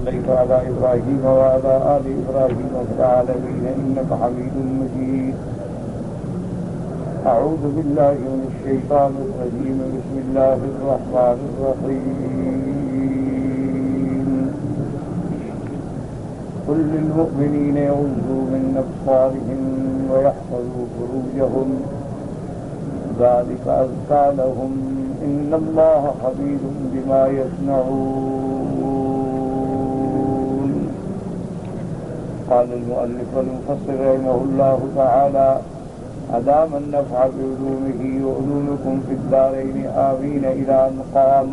صليت على إبراهيم وعلى آل إبراهيم في العالمين إنك حميد مجيد. أعوذ بالله من الشيطان الرجيم. بسم الله الرحمن الرحيم. قل للمؤمنين يغضوا من أبصارهم ويحفظوا فروجهم ذلك أزكى لهم إن الله خبير بما يصنعون. قال المؤلف والمفسر رحمه الله تعالى أدام النفع بعلومه وعلومكم في الدارين آمين إلى أن قال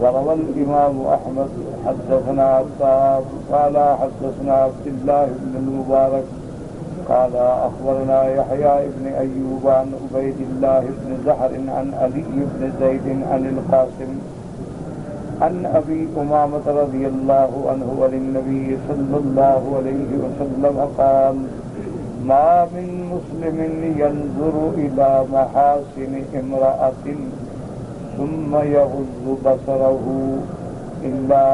وروى الإمام أحمد حدثنا عطاب قال حدثنا عبد الله بن المبارك قال أخبرنا يحيى بن أيوب عن عبيد الله بن زهر عن علي بن زيد عن القاسم عن أبي أمامة رضي الله عنه وللنبي صلى الله عليه وسلم قال ما من مسلم ينظر إلى محاسن امرأة ثم يغض بصره إلا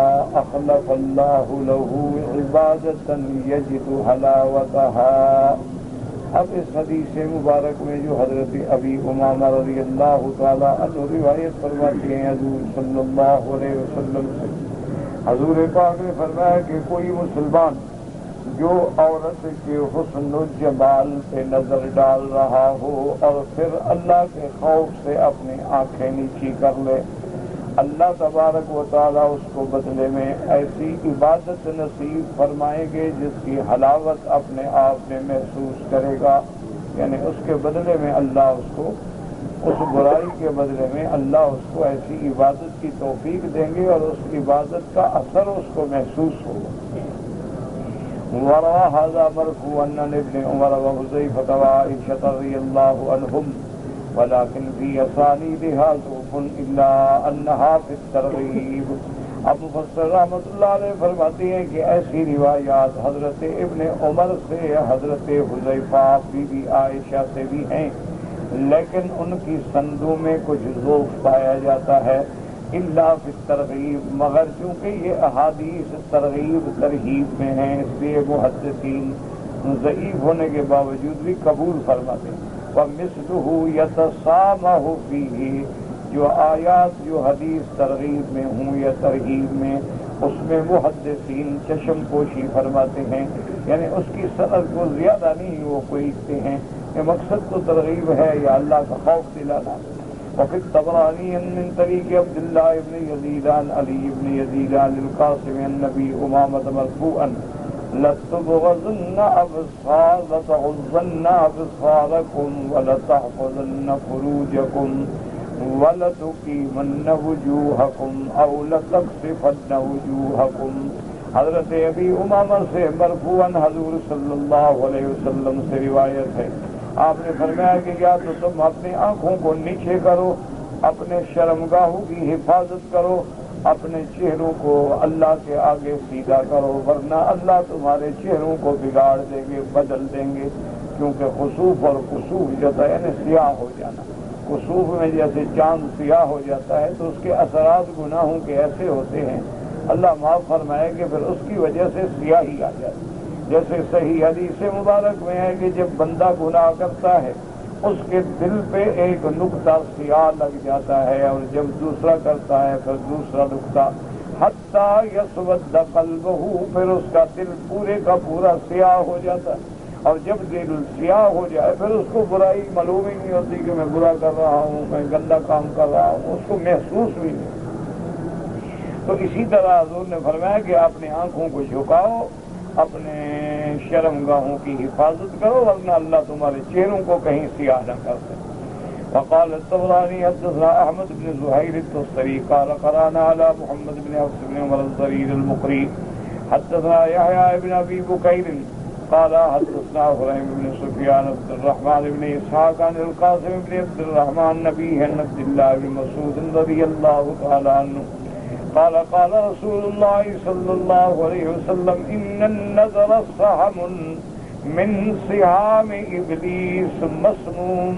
أخلف الله له عبادة يجد حلاوتها. اب اس حدیث مبارک میں جو حضرت ابی امامہ رضی اللہ تعالیٰ عنہ روایت فرماتے ہیں حضور صلی اللہ علیہ وسلم سے، حضور پاک نے فرمایا کہ کوئی مسلمان جو عورت کے حسن و جمال پہ نظر ڈال رہا ہو اور پھر اللہ کے خوف سے اپنی آنکھیں نیچی کر لے، اللہ تبارک و تعالیٰ اس کو بدلے میں ایسی عبادت نصیب فرمائیں گے جس کی حلاوت اپنے آپ میں محسوس کرے گا. یعنی اس کے بدلے میں اللہ اس کو، اس برائی کے بدلے میں اللہ اس کو ایسی عبادت کی توفیق دیں گے اور اس عبادت کا اثر اس کو محسوس ہوگا. وروى هذا مرفوعا عن ابن عمر وحذيفة وعائشة رضي الله عنهم ولكن في اسانيدها ضعف الا انها في الترغيب. اب مفسر رحمۃ اللہ علیہ فرماتے ہیں کہ ایسی روایات حضرت ابن عمر سے، حضرت حذیفہ بی بی عائشہ سے بھی ہیں، لیکن ان کی سندوں میں کچھ ضعف پایا جاتا ہے. الا فی الترغیب، مگر چونکہ یہ احادیث ترغیب ترہیب میں ہیں اس لیے محدثین ضعیف ہونے کے باوجود بھی قبول فرماتے ہیں. وَمِثْلُهُ يَتَسَامَحُ فِيهِ، جو آیات جو حدیث ترغیب میں ہوں یا ترغیب میں، اس میں محدثین چشم پوشی فرماتے ہیں، یعنی اس کی سند کو زیادہ نہیں وہ کوئیتے ہیں کہ مقصد تو ترغیب ہے یا اللہ کا خوف دلانا. وفي الطبراني من طريق عبد الله بن يزيد عن علي بن يزيد عن القاسم عن النبي أمامة مرفوعا لتبغضن أبصاركم ولتحفظن فروجكم ولتقيمن وجوهكم أو لتكسفن وجوهكم. حضرت ابی امامہ سے مرفوعاً حضور صلی اللہ علیہ وسلم سے روایت ہے، آپ نے فرمایا کہ یا تو تم اپنی آنکھوں کو نیچے کرو، اپنے شرمگاہوں کی حفاظت کرو، اپنے چہروں کو اللہ کے آگے سیدھا کرو، ورنہ اللہ تمہارے چہروں کو بگاڑ دیں گے، بدل دیں گے. کیونکہ خسوف اور کسوف جاتا ہے یعنی سیاہ ہو جانا، کسوف میں جیسے چاند سیاہ ہو جاتا ہے تو اس کے اثرات گناہوں کے ایسے ہوتے ہیں، اللہ معاف فرمائے کہ پھر اس کی وجہ سے سیاہی آ جاتی. جیسے صحیح حدیث مبارک میں ہے کہ جب بندہ گناہ کرتا ہے اس کے دل پہ ایک نقطہ سیاہ لگ جاتا ہے، اور جب دوسرا کرتا ہے پھر دوسرا نقطہ، حتیٰ یسود قلبہ، پھر اس کا دل پورے کا پورا سیاہ ہو جاتا ہے. اور جب دل سیاہ ہو جائے پھر اس کو برائی معلوم ہی نہیں ہوتی کہ میں برا کر رہا ہوں، میں گندا کام کر رہا ہوں، اس کو محسوس بھی نہیں. تو اسی طرح حضور نے فرمایا کہ اپنی آنکھوں کو جھکاؤ، اپنے شرمگاہوں کی حفاظت کرو، ورنہ اللہ تمہارے چہروں کو کہیں سیاہ نہ کر دے. وقال الطبراني حدثنا احمد بن زهير التستري قال قرانا على محمد بن حفص بن عمر الضرير المقري حدثنا يحيى بن ابي بكير قال حدثنا هريم بن سفيان عبد الرحمن بن اسحاق عن القاسم بن عبد الرحمن نبيه عن عبد الله بن مسعود رضي الله تعالى عنه قال قال رسول الله صلى الله عليه وسلم إن النظر سهم من سهام إبليس مسموم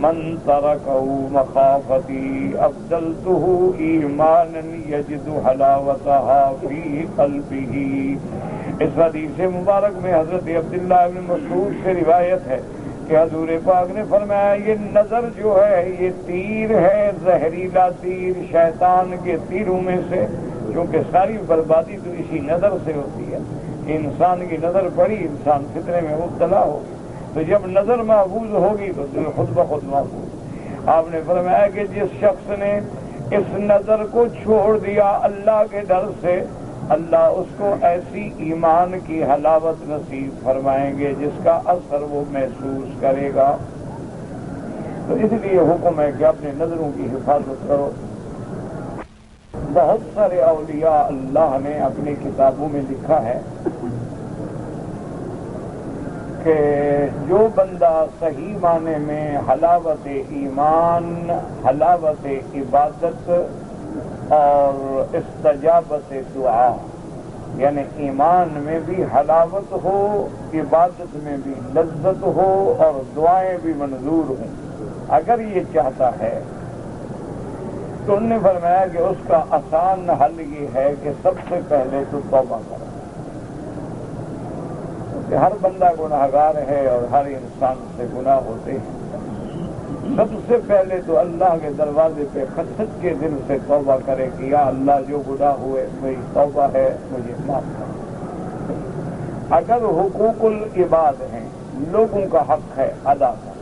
من ترکہ مخافتی ابدلتہ ایمانا یجد حلاوتها فی قلبہ۔ اس حدیث مبارک میں حضرت عبداللہ بن مسعود سے روایت ہے کہ حضور پاک نے فرمایا یہ نظر جو ہے یہ تیر ہے، زہریلا تیر شیطان کے تیروں میں سے، کیونکہ ساری بربادی تو اسی نظر سے ہوتی ہے۔ انسان کی نظر پڑی، انسان فتنے میں مبتلا ہو، تو جب نظر محفوظ ہوگی تو دل خود بخود محفوظ۔ آپ نے فرمایا کہ جس شخص نے اس نظر کو چھوڑ دیا اللہ کے ڈر سے، اللہ اس کو ایسی ایمان کی حلاوت نصیب فرمائیں گے جس کا اثر وہ محسوس کرے گا۔ تو اس لیے حکم ہے کہ اپنے نظروں کی حفاظت کرو۔ بہت سارے اولیاء اللہ نے اپنی کتابوں میں لکھا ہے کہ جو بندہ صحیح معنی میں حلاوت ایمان، حلاوت عبادت اور استجابت دعا، یعنی ایمان میں بھی حلاوت ہو، عبادت میں بھی لذت ہو اور دعائیں بھی منظور ہوں، اگر یہ چاہتا ہے تو انہوں نے فرمایا کہ اس کا آسان حل یہ ہے کہ سب سے پہلے تو توبہ کرے، کہ ہر بندہ گناہگار ہے اور ہر انسان سے گناہ ہوتے ہیں۔ سب سے پہلے تو اللہ کے دروازے پہ خطت کے دل سے توبہ کرے کہ یا اللہ جو گناہ ہوئے میری توبہ ہے، مجھے معاف کر۔ اگر حقوق العباد ہیں، لوگوں کا حق ہے، ادا کر۔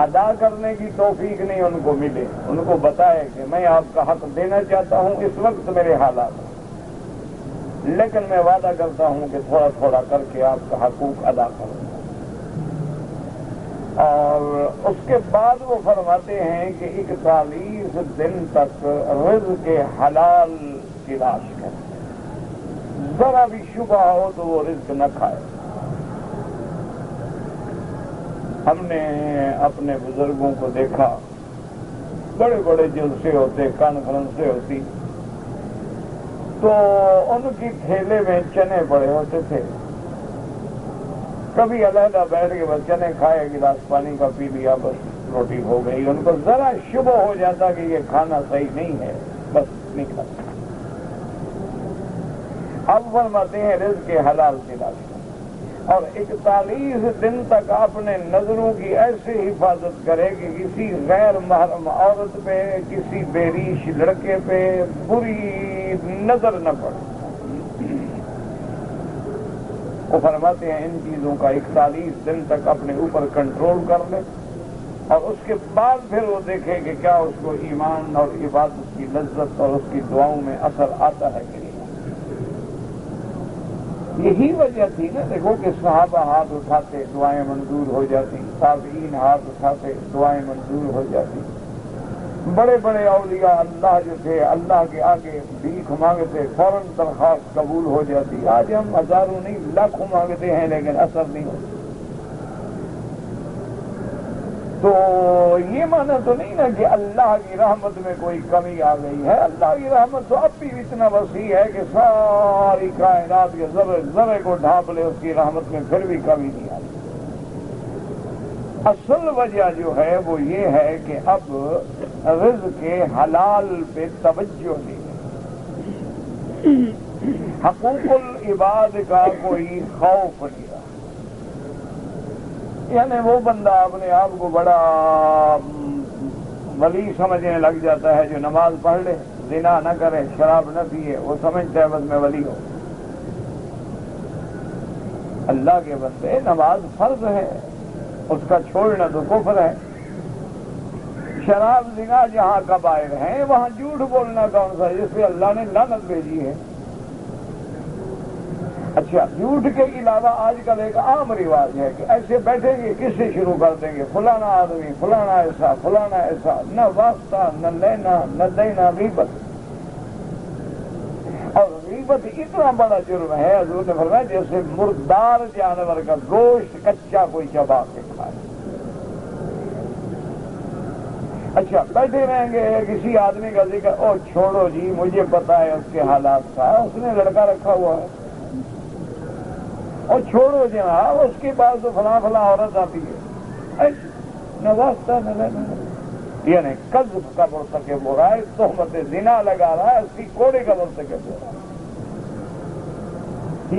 ادا کرنے کی توفیق نہیں ان کو ملے، ان کو بتائے کہ میں آپ کا حق دینا چاہتا ہوں، اس وقت میرے حالات ہیں، لیکن میں وعدہ کرتا ہوں کہ تھوڑا تھوڑا کر کے آپ کا حقوق ادا کروں۔ اور اس کے بعد وہ فرماتے ہیں کہ 41 دن تک رزق حلال تلاش کرے، ذرا بھی شبہ ہو تو وہ رزق نہ کھائے۔ ہم نے اپنے بزرگوں کو دیکھا، بڑے بڑے جلسے ہوتے، کانفرنسیں ہوتی، تو ان کی تھیلے میں چنے پڑے ہوتے تھے، کبھی علیحدہ بیٹھ کے بس چنے کھائے، گلاس پانی کا پی لیا، بس روٹی ہو گئی۔ ان کو ذرا شبہ ہو جاتا کہ یہ کھانا صحیح نہیں ہے، بس نہیں کھاتا۔ اب فرماتے ہیں رزق حلال تلاش کریں، اور 41 دن تک اپنے نظروں کی ایسے حفاظت کرے کہ کسی غیر محرم عورت پہ، کسی بیریش لڑکے پہ بری نظر نہ پڑے۔ وہ فرماتے ہیں ان چیزوں کا 41 دن تک اپنے اوپر کنٹرول کر لے، اور اس کے بعد پھر وہ دیکھے کہ کیا اس کو ایمان اور عبادت کی لذت اور اس کی دعاؤں میں اثر آتا ہے کہ نہیں۔ یہی وجہ تھی نا، دیکھو کہ صحابہ ہاتھ اٹھاتے دعائیں منظور ہو جاتی، تابعین ہاتھ اٹھاتے دعائیں منظور ہو جاتی، بڑے بڑے اولیاء اللہ جو تھے اللہ کے آگے بھیک مانگتے، فوراً درخواست قبول ہو جاتی۔ آج ہم ہزاروں نہیں لاکھوں مانگتے ہیں لیکن اثر نہیں ہوتا۔ تو یہ معنی تو نہیں نا کہ اللہ کی رحمت میں کوئی کمی آ گئی ہے، اللہ کی رحمت تو اب بھی اتنا وسیع ہے کہ ساری کائنات کے ذرے ذرے کو ڈھانپ لے، اس کی رحمت میں پھر بھی کمی نہیں آئی۔ اصل وجہ جو ہے وہ یہ ہے کہ اب رزق حلال پہ توجہ نہیں ہے، حقوق العباد کا کوئی خوف نہیں رہا۔ یعنی وہ بندہ اپنے آپ کو بڑا ولی سمجھنے لگ جاتا ہے جو نماز پڑھ لے، زنا نہ کرے، شراب نہ پیے، وہ سمجھتا ہے بس میں ولی ہوں۔ اللہ کے بندے نماز فرض ہے، اس کا چھوڑنا تو کفر ہے۔ شراب زنا جہاں کبائر ہیں وہاں جھوٹ بولنا کون سا، جس پہ اللہ نے لعنت بھیجی ہے۔ اچھا، جھوٹ کے علاوہ آج کل ایک عام رواج ہے کہ ایسے بیٹھیں گے، کس سے شروع کر دیں گے، فلانا آدمی، فلانا ایسا، فلانا ایسا، نہ واسطہ نہ لینا نہ دینا، غیبت۔ اور غیبت اتنا بڑا جرم ہے، حضور نے فرمایا جیسے مردار جانور کا گوشت کچا کوئی چبا کے کھائے۔ اچھا، بیٹھے رہیں گے، کسی آدمی کا ذکر، او چھوڑو جی مجھے پتا ہے اس کے حالات کا، اس نے لڑکا رکھا ہوا ہے، اور چھوڑو جناب اس کے پاس تو فلاں فلاں عورت آتی ہے، نہ واسطہ نہ لینا، یعنی قذف کا مرتکب ہو رہا ہے، تہمت زنا لگا رہا ہے، اس کی کوڑے کا مرتکب ہو رہا ہے۔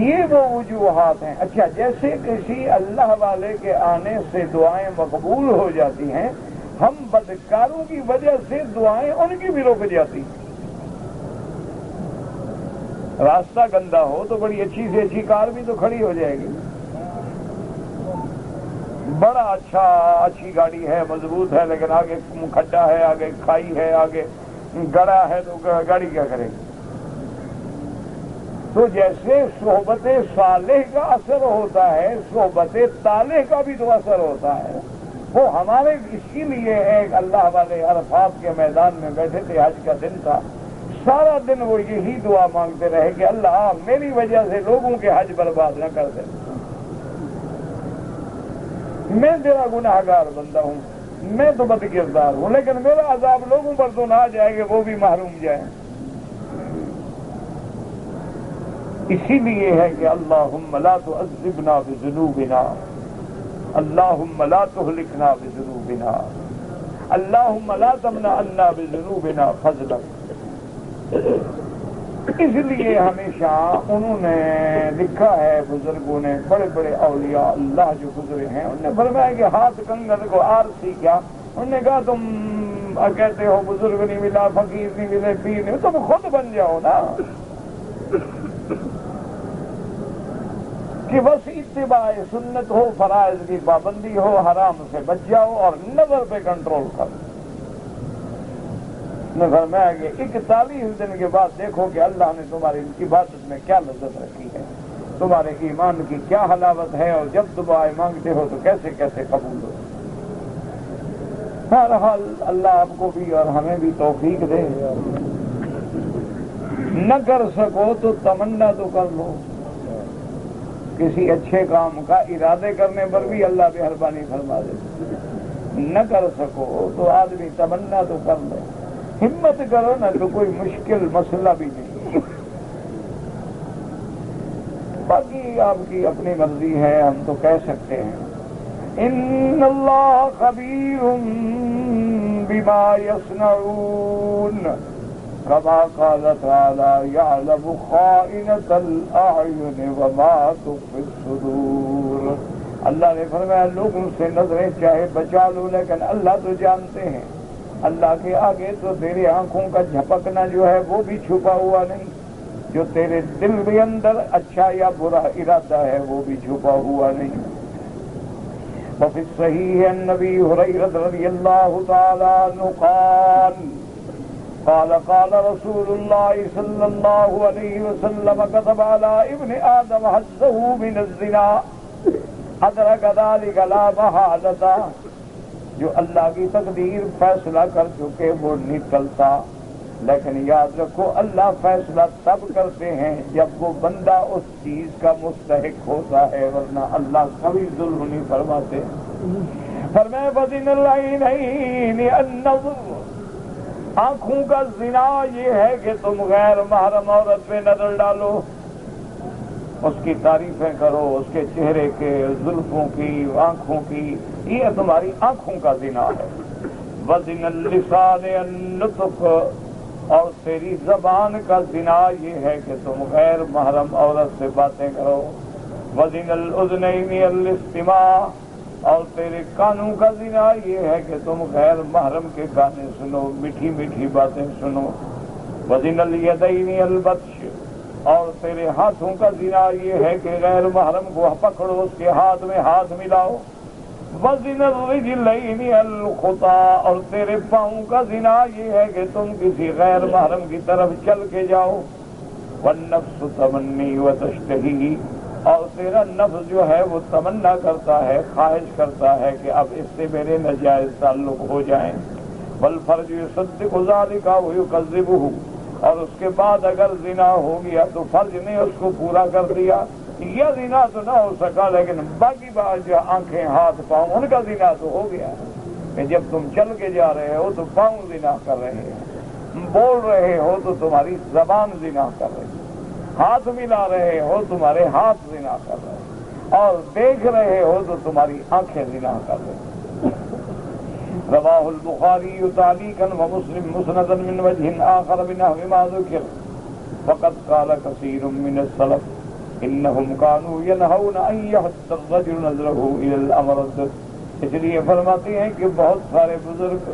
یہ وہ وجوہات ہیں۔ اچھا، جیسے کسی اللہ والے کے آنے سے دعائیں مقبول ہو جاتی ہیں، ہم بدکاروں کی وجہ سے دعائیں ان کی بھی رک جاتی ہیں۔ راستہ گندا ہو تو بڑی اچھی سے اچھی کار بھی تو کھڑی ہو جائے گی، بڑا اچھی گاڑی ہے، مضبوط ہے، لیکن آگے کھڈا ہے، آگے کھائی ہے، آگے گڑا ہے، تو گاڑی کیا کرے گی؟ تو جیسے صحبت صالح کا اثر ہوتا ہے، صحبت طالح کا بھی تو اثر ہوتا ہے۔ وہ ہمارے اسی لیے ایک اللہ والے عرفات کے میدان میں بیٹھے تھے، حج کا دن تھا، سارا دن وہ یہی دعا مانگتے رہے کہ اللہ میری وجہ سے لوگوں کے حج برباد نہ کر دے، میں تیرا گناہ گار بندہ ہوں، میں تو بد کردار ہوں، لیکن میرا عذاب لوگوں پر تو نہ آ جائے گا، وہ بھی محروم جائیں۔ اسی لیے ہے کہ اللہم لا تعذبنا بذنوبنا، اللہم لا تہلکنا بذنوبنا، اللہم لا تمنعنا بذنوبنا فضلک۔ اس لیے ہمیشہ انہوں نے لکھا ہے، بزرگوں نے، بڑے بڑے اولیاء اللہ جو گزرے ہیں، انہوں نے فرمایا کہ ہاتھ کنگن کو آرسی کیا، انہوں نے کہا تم کہتے ہو بزرگ نہیں ملا، فقیر نہیں ملے، پیر نہیں، تم خود بن جاؤ نا، کہ بس اتباع سنت ہو، فرائض کی پابندی ہو، حرام سے بچ جاؤ اور نظر پہ کنٹرول کرو۔ نے فرمایا کہ 41 دن کے بعد دیکھو کہ اللہ نے تمہاری عبادت میں کیا لذت رکھی ہے، تمہارے ایمان کی کیا حلاوت ہے، اور جب دعائیں مانگتے ہو تو کیسے کیسے قبول ہو۔ بہرحال اللہ آپ کو بھی اور ہمیں بھی توفیق دے۔ نہ کر سکو تو تمنا تو کر لو، کسی اچھے کام کا ارادے کرنے پر بھی اللہ مہربانی فرما دے۔ نہ کر سکو تو آدمی تمنا تو کر لے، ہمت کرو نا، تو کوئی مشکل مسئلہ بھی نہیں۔ باقی آپ کی اپنی مرضی ہے، ہم تو کہہ سکتے ہیں ان اللہ خبیر بما یصنعون، کما قال تعالی یعلم خائنۃ الاعین وما تخفی الصدور۔ اللہ نے فرمایا لوگوں سے نظریں چاہے بچا لو، لیکن اللہ تو جانتے ہیں، اللہ کے آگے تو تیری آنکھوں کا جھپکنا جو ہے وہ بھی چھپا ہوا نہیں، جو تیرے دل کے اندر اچھا یا برا ارادہ ہے وہ بھی چھپا ہوا نہیں۔ وفي الصحيح عن ابي هريره رضي الله تعالى عنه قال رسول الله صلى الله عليه وسلم كتب على ابن آدم حظه من الزنا أدرك ذلك لا محالة۔ جو اللہ کی تقدیر فیصلہ کر چکے وہ نکلتا، لیکن یاد رکھو اللہ فیصلہ تب کرتے ہیں جب وہ بندہ اس چیز کا مستحق ہوتا ہے، ورنہ اللہ کبھی ظلم نہیں فرماتے۔ فرمایا فَزِنَ الْعَيْنَيْنِ النَّظْرُ، آنکھوں کا زنا یہ ہے کہ تم غیر محرم عورت پہ نظر ڈالو، اس کی تعریفیں کرو، اس کے چہرے کے، زلفوں کی، آنکھوں کی، یہ تمہاری آنکھوں کا زنا ہے۔ وَزِنَ اللِّسَانِ النُّطْقُ، اور تیری زبان کا زنا یہ ہے کہ تم غیر محرم عورت سے باتیں کرو۔ وَزِنَ الْأُذْنَيْنِ الْإِسْتِمَاعُ، اور تیرے کانوں کا زنا یہ ہے کہ تم غیر محرم کے گانے سنو، میٹھی میٹھی باتیں سنو۔ وَزِنَ الْيَدَيْنِ الْبَطْشُ، اور تیرے ہاتھوں کا زنا یہ ہے کہ غیر محرم کو پکڑو، اس کے ہاتھ میں ہاتھ ملاؤ۔ وَزِنَ الرِّجْلَيْنِ الْخُطَىٰ، اور تیرے پاؤں کا زنا یہ ہے کہ تم کسی غیر محرم کی طرف چل کے جاؤ۔ وَالنَّفْسُ تَمَنِّي وَتَشْتَهِي، اور تیرا نفس جو ہے وہ تمنا کرتا ہے، خواہش کرتا ہے کہ اب اس سے میرے ناجائز تعلق ہو جائیں۔ وَالْفَرْجُ يُصَدِّقُ ذَلِكَ وَيُكَذِّبُهُ، اور اس کے بعد اگر زنا ہو گیا تو فرج نے اس کو پورا کر دیا، یہ زنا تو نہ ہو سکا، لیکن باقی بات جو آنکھیں، ہاتھ، پاؤں، ان کا زنا تو ہو گیا کہ جب تم چل کے جا رہے ہو تو پاؤں زنا کر رہے ہیں، بول رہے ہو تو تمہاری زبان زنا کر رہی ہے، ہاتھ ملا رہے ہو تمہارے ہاتھ زنا کر رہے ہیں، اور دیکھ رہے ہو تو تمہاری آنکھیں زنا کر رہی ہیں۔ رواه البخاری تعلیقا ومسلم مسندا من وجه آخر بنحو ما ذکر وقد قال كثير من السلف انهم كانوا ينهون ان يحد الرجل نظره الى الامرد. اس لیے فرماتے ہیں کہ بہت سارے بزرگ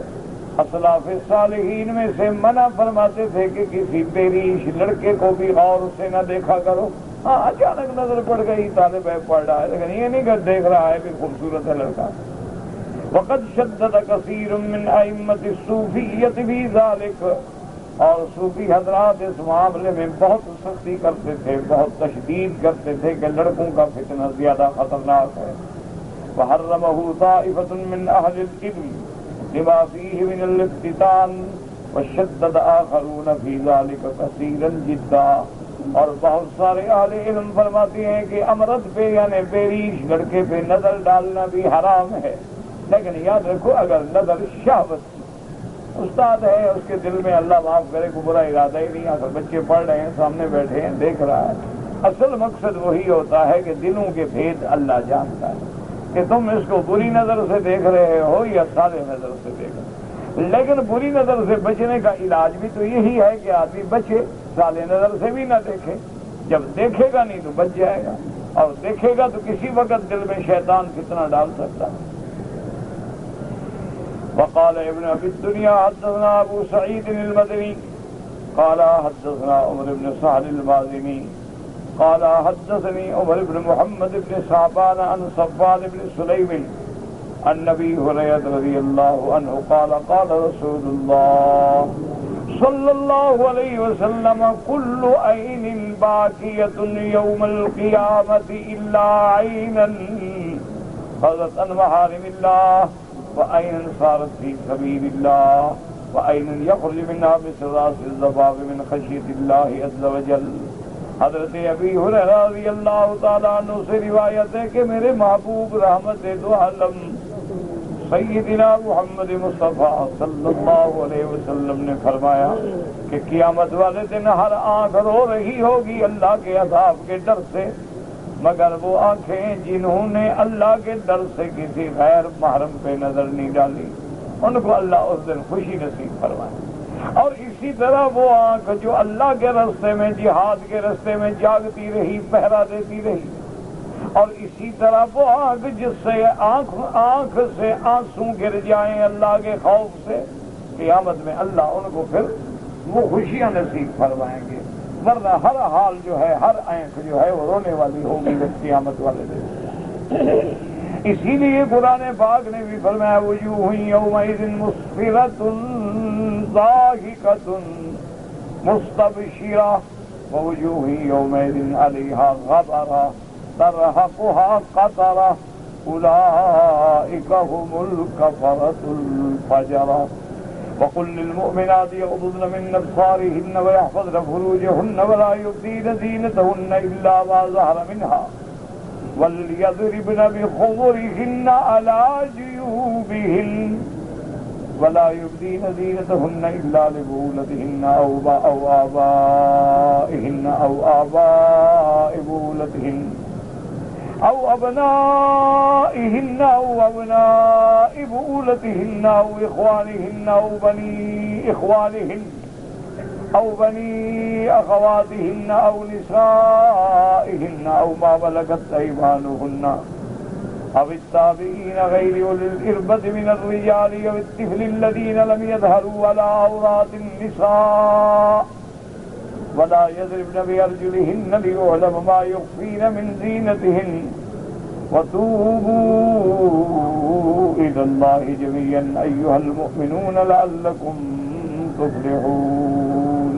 اسلاف صالحین میں سے منع فرماتے تھے کہ کسی بیریش لڑکے کو بھی غور سے نہ دیکھا کرو. ہاں اچانک نظر پڑ گئی طالب ہے پڑھ رہا ہے لیکن یہ نہیں کہ دیکھ رہا ہے بھی خوبصورت ہے لڑکا. وقد شدد كثير من ائمة الصوفیة في ذلك. اور صوفی حضرات اس معاملے میں بہت سختی کرتے تھے بہت تشدید کرتے تھے کہ لڑکوں کا فتنہ زیادہ خطرناک ہے. وحرمه طائفة من اهل العلم لما فيه من الافتتان وشدد آخرون في ذلك كثيرا جدا. اور بہت سارے اہل علم فرماتے ہیں کہ امرد پہ یعنی بیریش لڑکے پہ نظر ڈالنا بھی حرام ہے، لیکن یاد رکھو اگر نظر شہوت استاد ہے اس کے دل میں اللہ معاف کرے کو برا ارادہ ہی نہیں، اگر بچے پڑھ رہے ہیں سامنے بیٹھے ہیں دیکھ رہا ہے، اصل مقصد وہی ہوتا ہے کہ دلوں کے بھید اللہ جانتا ہے کہ تم اس کو بری نظر سے دیکھ رہے ہو یا صالح نظر سے دیکھ رہے ہو. لیکن بری نظر سے بچنے کا علاج بھی تو یہی ہے کہ آدمی بچے، صالح نظر سے بھی نہ دیکھے. جب دیکھے گا نہیں تو بچ جائے گا، اور دیکھے گا تو کسی وقت دل میں شیطان فتنہ ڈال سکتا ہے. وقال ابن ابي الدنيا حدثنا ابو سعيد المدني قال حدثنا عمر بن سعد المازني قال حدثني عمر بن محمد بن صعبان عن صفوان بن سليم عن ابي هريره رضي الله عنه قال قال رسول الله صلى الله عليه وسلم كل عين باكية يوم القيامة إلا عينا خذت عن محارم الله وعين صارت في سبيل الله وعين يخرج منها مثل راس الذباب من خشية الله عز وجل. حضرت ابی ہریرہ رضی اللہ تعالیٰ عنہ سے روایت ہے کہ میرے محبوب رحمت دو عالم سیدنا محمد مصطفیٰ صلی اللہ علیہ وسلم نے فرمایا کہ قیامت والے دن ہر آنکھ رو رہی ہوگی اللہ کے عذاب کے ڈر سے، مگر وہ آنکھیں جنہوں نے اللہ کے ڈر سے کسی غیر محرم پہ نظر نہیں ڈالی ان کو اللہ اس دن خوشی نصیب فرمائے. اور اسی طرح وہ آنکھ جو اللہ کے راستے میں جہاد کے راستے میں جاگتی رہی پہرا دیتی رہی، اور اسی طرح وہ آنکھ جس سے آنکھ سے آنسو گر جائیں اللہ کے خوف سے، قیامت میں اللہ ان کو پھر وہ خوشیاں نصیب فرمائیں گے. ورنہ ہر حال جو ہے ہر آنکھ جو ہے وہ رونے والی ہوگی قیامت والے دن. اسی لیے قرآن پاک نے بھی فرمایا وجوہ یومئذ مسفرۃ ضاحکۃ مستبشرہ ووجوہ یومئذ علیہا غبرہ ترہقہا قطرہ اولئک هم الکفرۃ الفجرہ. وقل للمؤمنات يغضضن من أبصارهن ويحفظن فروجهن ولا يبدين زينتهن إلا ما ظهر منها وليضربن بخمرهن على جيوبهن ولا يبدين زينتهن إلا لبولتهن أو آبائهن أو آباء بولتهن أو أبنائهن أو أبناء بؤولتهن أو إخوانهن أو بني إخوانهن أو بني أخواتهن أو نسائهن أو ما ملكت أيمانهن أو التابعين غير أولي الإربة من الرجال أو الطفل الذين لم يظهروا على عورات النساء ولا يضربن بأرجلهن ليعلم ما يخفين من زينتهن وتوبوا إلى الله جميعا أيها المؤمنون لعلكم تفلحون.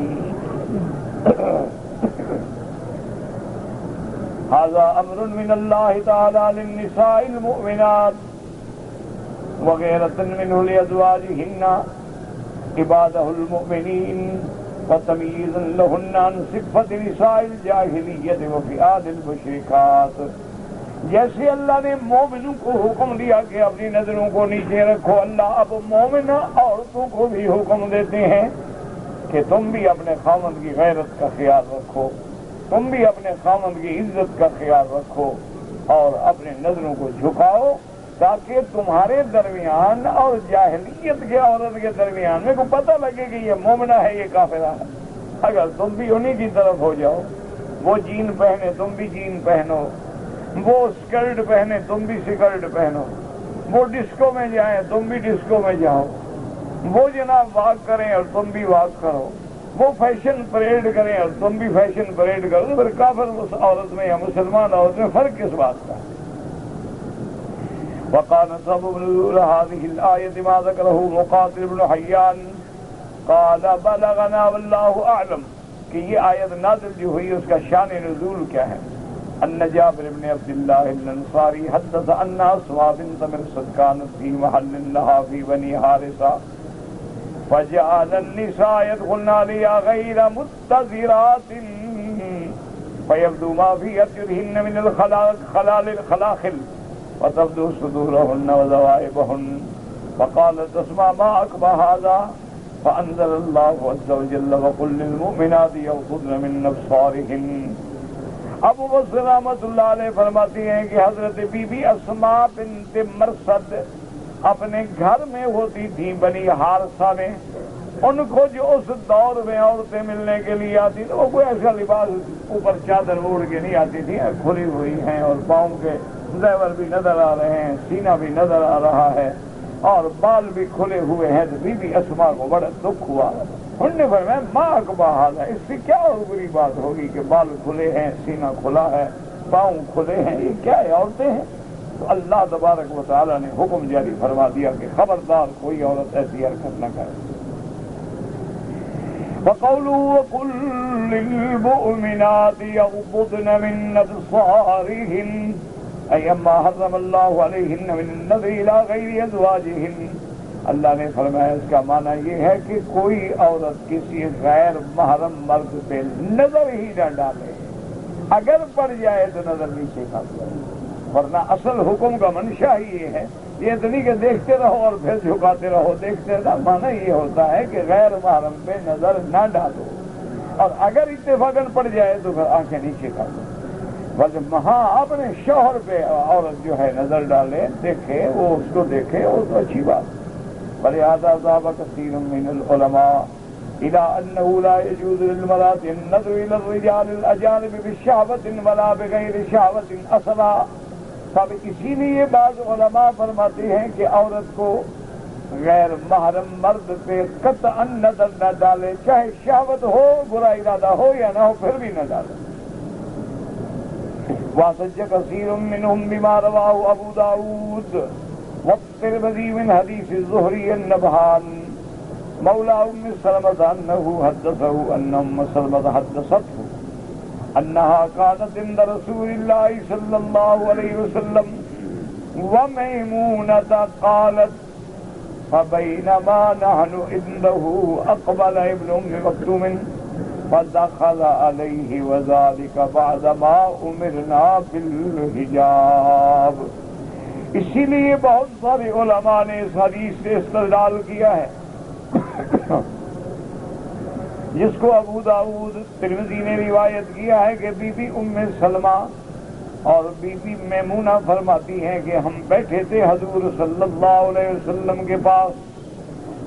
هذا أمر من الله تعالى للنساء المؤمنات وغيرة منه لأزواجهن عباده المؤمنين وتمييزا لهن عن صفة نساء الجاہلیت وفئات المشرکات. جیسے اللہ نے مومنوں کو حکم دیا کہ اپنی نظروں کو نیچے رکھو، اللہ اب مومن عورتوں کو بھی حکم دیتے ہیں کہ تم بھی اپنے خاوند کی غیرت کا خیال رکھو، تم بھی اپنے خاوند کی عزت کا خیال رکھو اور اپنے نظروں کو جھکاؤ تاکہ تمہارے درمیان اور جاہلیت کے عورت کے درمیان میں کو پتہ لگے کہ یہ مومنہ ہے یہ کافرہ ہے۔ اگر تم بھی انہی کی طرف ہو جاؤ، وہ جین پہنے تم بھی جین پہنو، وہ اسکرٹ پہنے تم بھی اسکرٹ پہنو، وہ ڈسکو میں جائیں تم بھی ڈسکو میں جاؤ، وہ جناب واک کریں اور تم بھی واک کرو، وہ فیشن پریڈ کریں اور تم بھی فیشن پریڈ کرو، تو پھر کافر اس عورت میں یا مسلمان عورت میں فرق کس بات کا ہے؟ وقال سبب نزول هذه الآية ما ذكره مقاتل بن حيان قال بلغنا والله أعلم کہ یہ آیت نازل جو ہوئی اس کا شان نزول کیا ہے؟ ان جابر بن عبد الله الانصاری حدث ان اسماء بنت مرصد كانت في محل لها في بني حارثة فجعل النساء يدخلن عليها غير متزرات فيبدو ما في أرجلهن من الخلاخل وتبدو صدورهن وذوائبهن فقالت اسماء ما أكبر هذا فأنزل الله عز وجل وقل للمؤمنات يغضضن من أبصارهن۔ ابو بصر رحمۃ اللہ علیہ فرماتی ہیں کہ حضرت بی بی اسماء بنت مرصد اپنے گھر میں ہوتی تھی بنی حارثہ میں، ان کو جو اس دور میں عورتیں ملنے کے لیے آتی تو وہ کوئی ایسا لباس اوپر چادر اوڑھ کے نہیں آتی تھی، کھلی ہوئی ہیں اور پاؤں کے زیور بھی نظر آ رہے ہیں، سینہ بھی نظر آ رہا ہے اور بال بھی کھلے ہوئے ہیں، تو بی بی اسماء کو بڑا دکھ ہوا۔ انہوں نے فرمایا ماں اکبا حاضا، اس سے کیا اور بری بات ہوگی کہ بال کھلے ہیں، سینہ کھلا ہے، پاؤں کھلے ہیں، یہ کیا ہے عورتیں ہیں؟ تو اللہ تبارک و تعالیٰ نے حکم جاری فرما دیا کہ خبردار کوئی عورت ایسی حرکت نہ کرے۔ وَقَوْلُهُ وَقُلْ لِلْمُؤْمِنَاتِ يَغْضُضْنَ مِنْ أَبْصَارِهِنَّ أي ما حرم الله عليهن من النظر إلى غير أزواجهن۔ اللہ نے فرمایا اس کا معنی یہ ہے کہ کوئی عورت کسی غیر محرم مرد پہ نظر ہی نہ ڈالے، اگر پڑ جائے تو نظر نیچے کر دے، ورنہ اصل حکم کا منشا ہی یہ ہے، یہ تو نہیں کہ دیکھتے رہو اور پھر جھکاتے رہو، دیکھتے رہو معنی یہ ہوتا ہے کہ غیر محرم پہ نظر نہ ڈالو، اور اگر اتفاقاً پڑ جائے تو پھر آنکھیں نیچے کر دو۔ ہاں اپنے شوہر پہ عورت جو ہے نظر ڈالے، دیکھے، وہ اس کو دیکھے، وہ تو اچھی بات۔ ولہذا ذهب كثير من العلماء إلى أنه لا يجوز للمرأة النظر إلى الرجال الأجانب بشهوة ولا بغير شهوة أصلا۔ تب اسی لیے بعض علماء فرماتے ہیں کہ عورت کو غیر محرم مرد پہ قطعا نظر نہ ڈالے، چاہے شہوت ہو، برا ارادہ ہو یا نہ ہو، پھر بھی نہ ڈالے۔ واحتج كثير منهم بما رواه أبو داود والترمذي من حديث الزهري النبهان مولى أم سلمة أنه حدثه أن أم سلمة حدثته أنها كانت عند رسول الله صلى الله عليه وسلم وميمونة قالت فبينما نحن عنده أقبل ابن أم مكتوم فدخل عليه وذلك بعدما أمرنا بالحجاب۔ اسی لیے بہت سارے علماء نے اس حدیث سے استدلال کیا ہے، جس کو ابو داؤد ترمذی نے روایت کیا ہے کہ بی بی ام سلمہ اور بی بی میمونہ فرماتی ہیں کہ ہم بیٹھے تھے حضور صلی اللہ علیہ وسلم کے پاس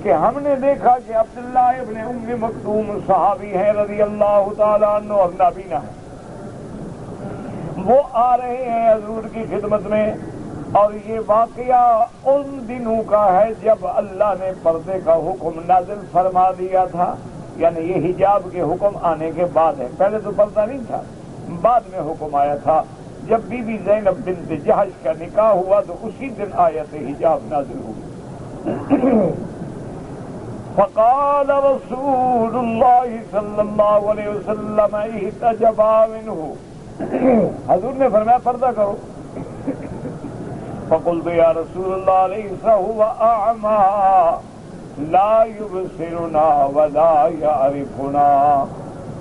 کہ ہم نے دیکھا کہ عبداللہ ابن ام مکتوم صحابی ہے رضی اللہ تعالیٰ عنہ اور نابینا ہے، وہ آ رہے ہیں حضور کی خدمت میں، اور یہ واقعہ ان دنوں کا ہے جب اللہ نے پردے کا حکم نازل فرما دیا تھا، یعنی یہ حجاب کے حکم آنے کے بعد ہے، پہلے تو پردہ نہیں تھا، بعد میں حکم آیا تھا۔ جب بی بی زینب بنت جہش کا نکاح ہوا تو اسی دن آیت حجاب نازل ہوئی۔ فقال رسول اللہ صلی اللہ علیہ وسلم احتجبا منہ، حضور نے فرمایا پردہ کرو۔ فقلت یا رسول اللہ لیس هو اعمی لا یبصرنا ولا یعرفنا۔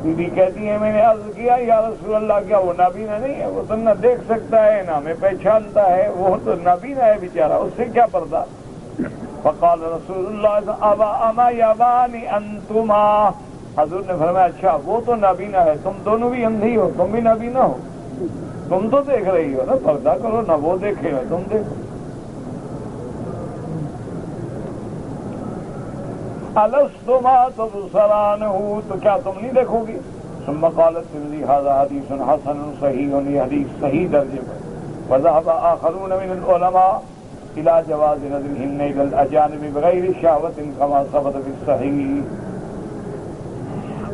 بی بی کہتی ہے میں نے عرض کیا یا رسول اللہ کیا وہ نابینا نہیں ہے؟ وہ تو نہ دیکھ سکتا ہے نہ ہمیں پہچانتا ہے، وہ تو نابینا ہے بیچارہ، اس سے کیا پردہ؟ فقال رسول اللہ ابا اما یابانی انتما، حضور نے فرمایا اچھا وہ تو نابینا ہے، تم دونوں بھی اندھی ہو، تم بھی نابینا ہو، تم تو دیکھ رہی ہو نا، پردہ کرو، نہ وہ دیکھے گا تم دیکھو۔ الستما تبصرانہ، تو کیا تم نہیں دیکھو گی؟ ثم قال الترمذی ھذا حدیث حسن صحیح، یہ حدیث صحیح درجے پر. وذهب آخرون من العلماء الى جواز نظرهن الى الاجانب بغیر شهوة كما ثبت في الصحيح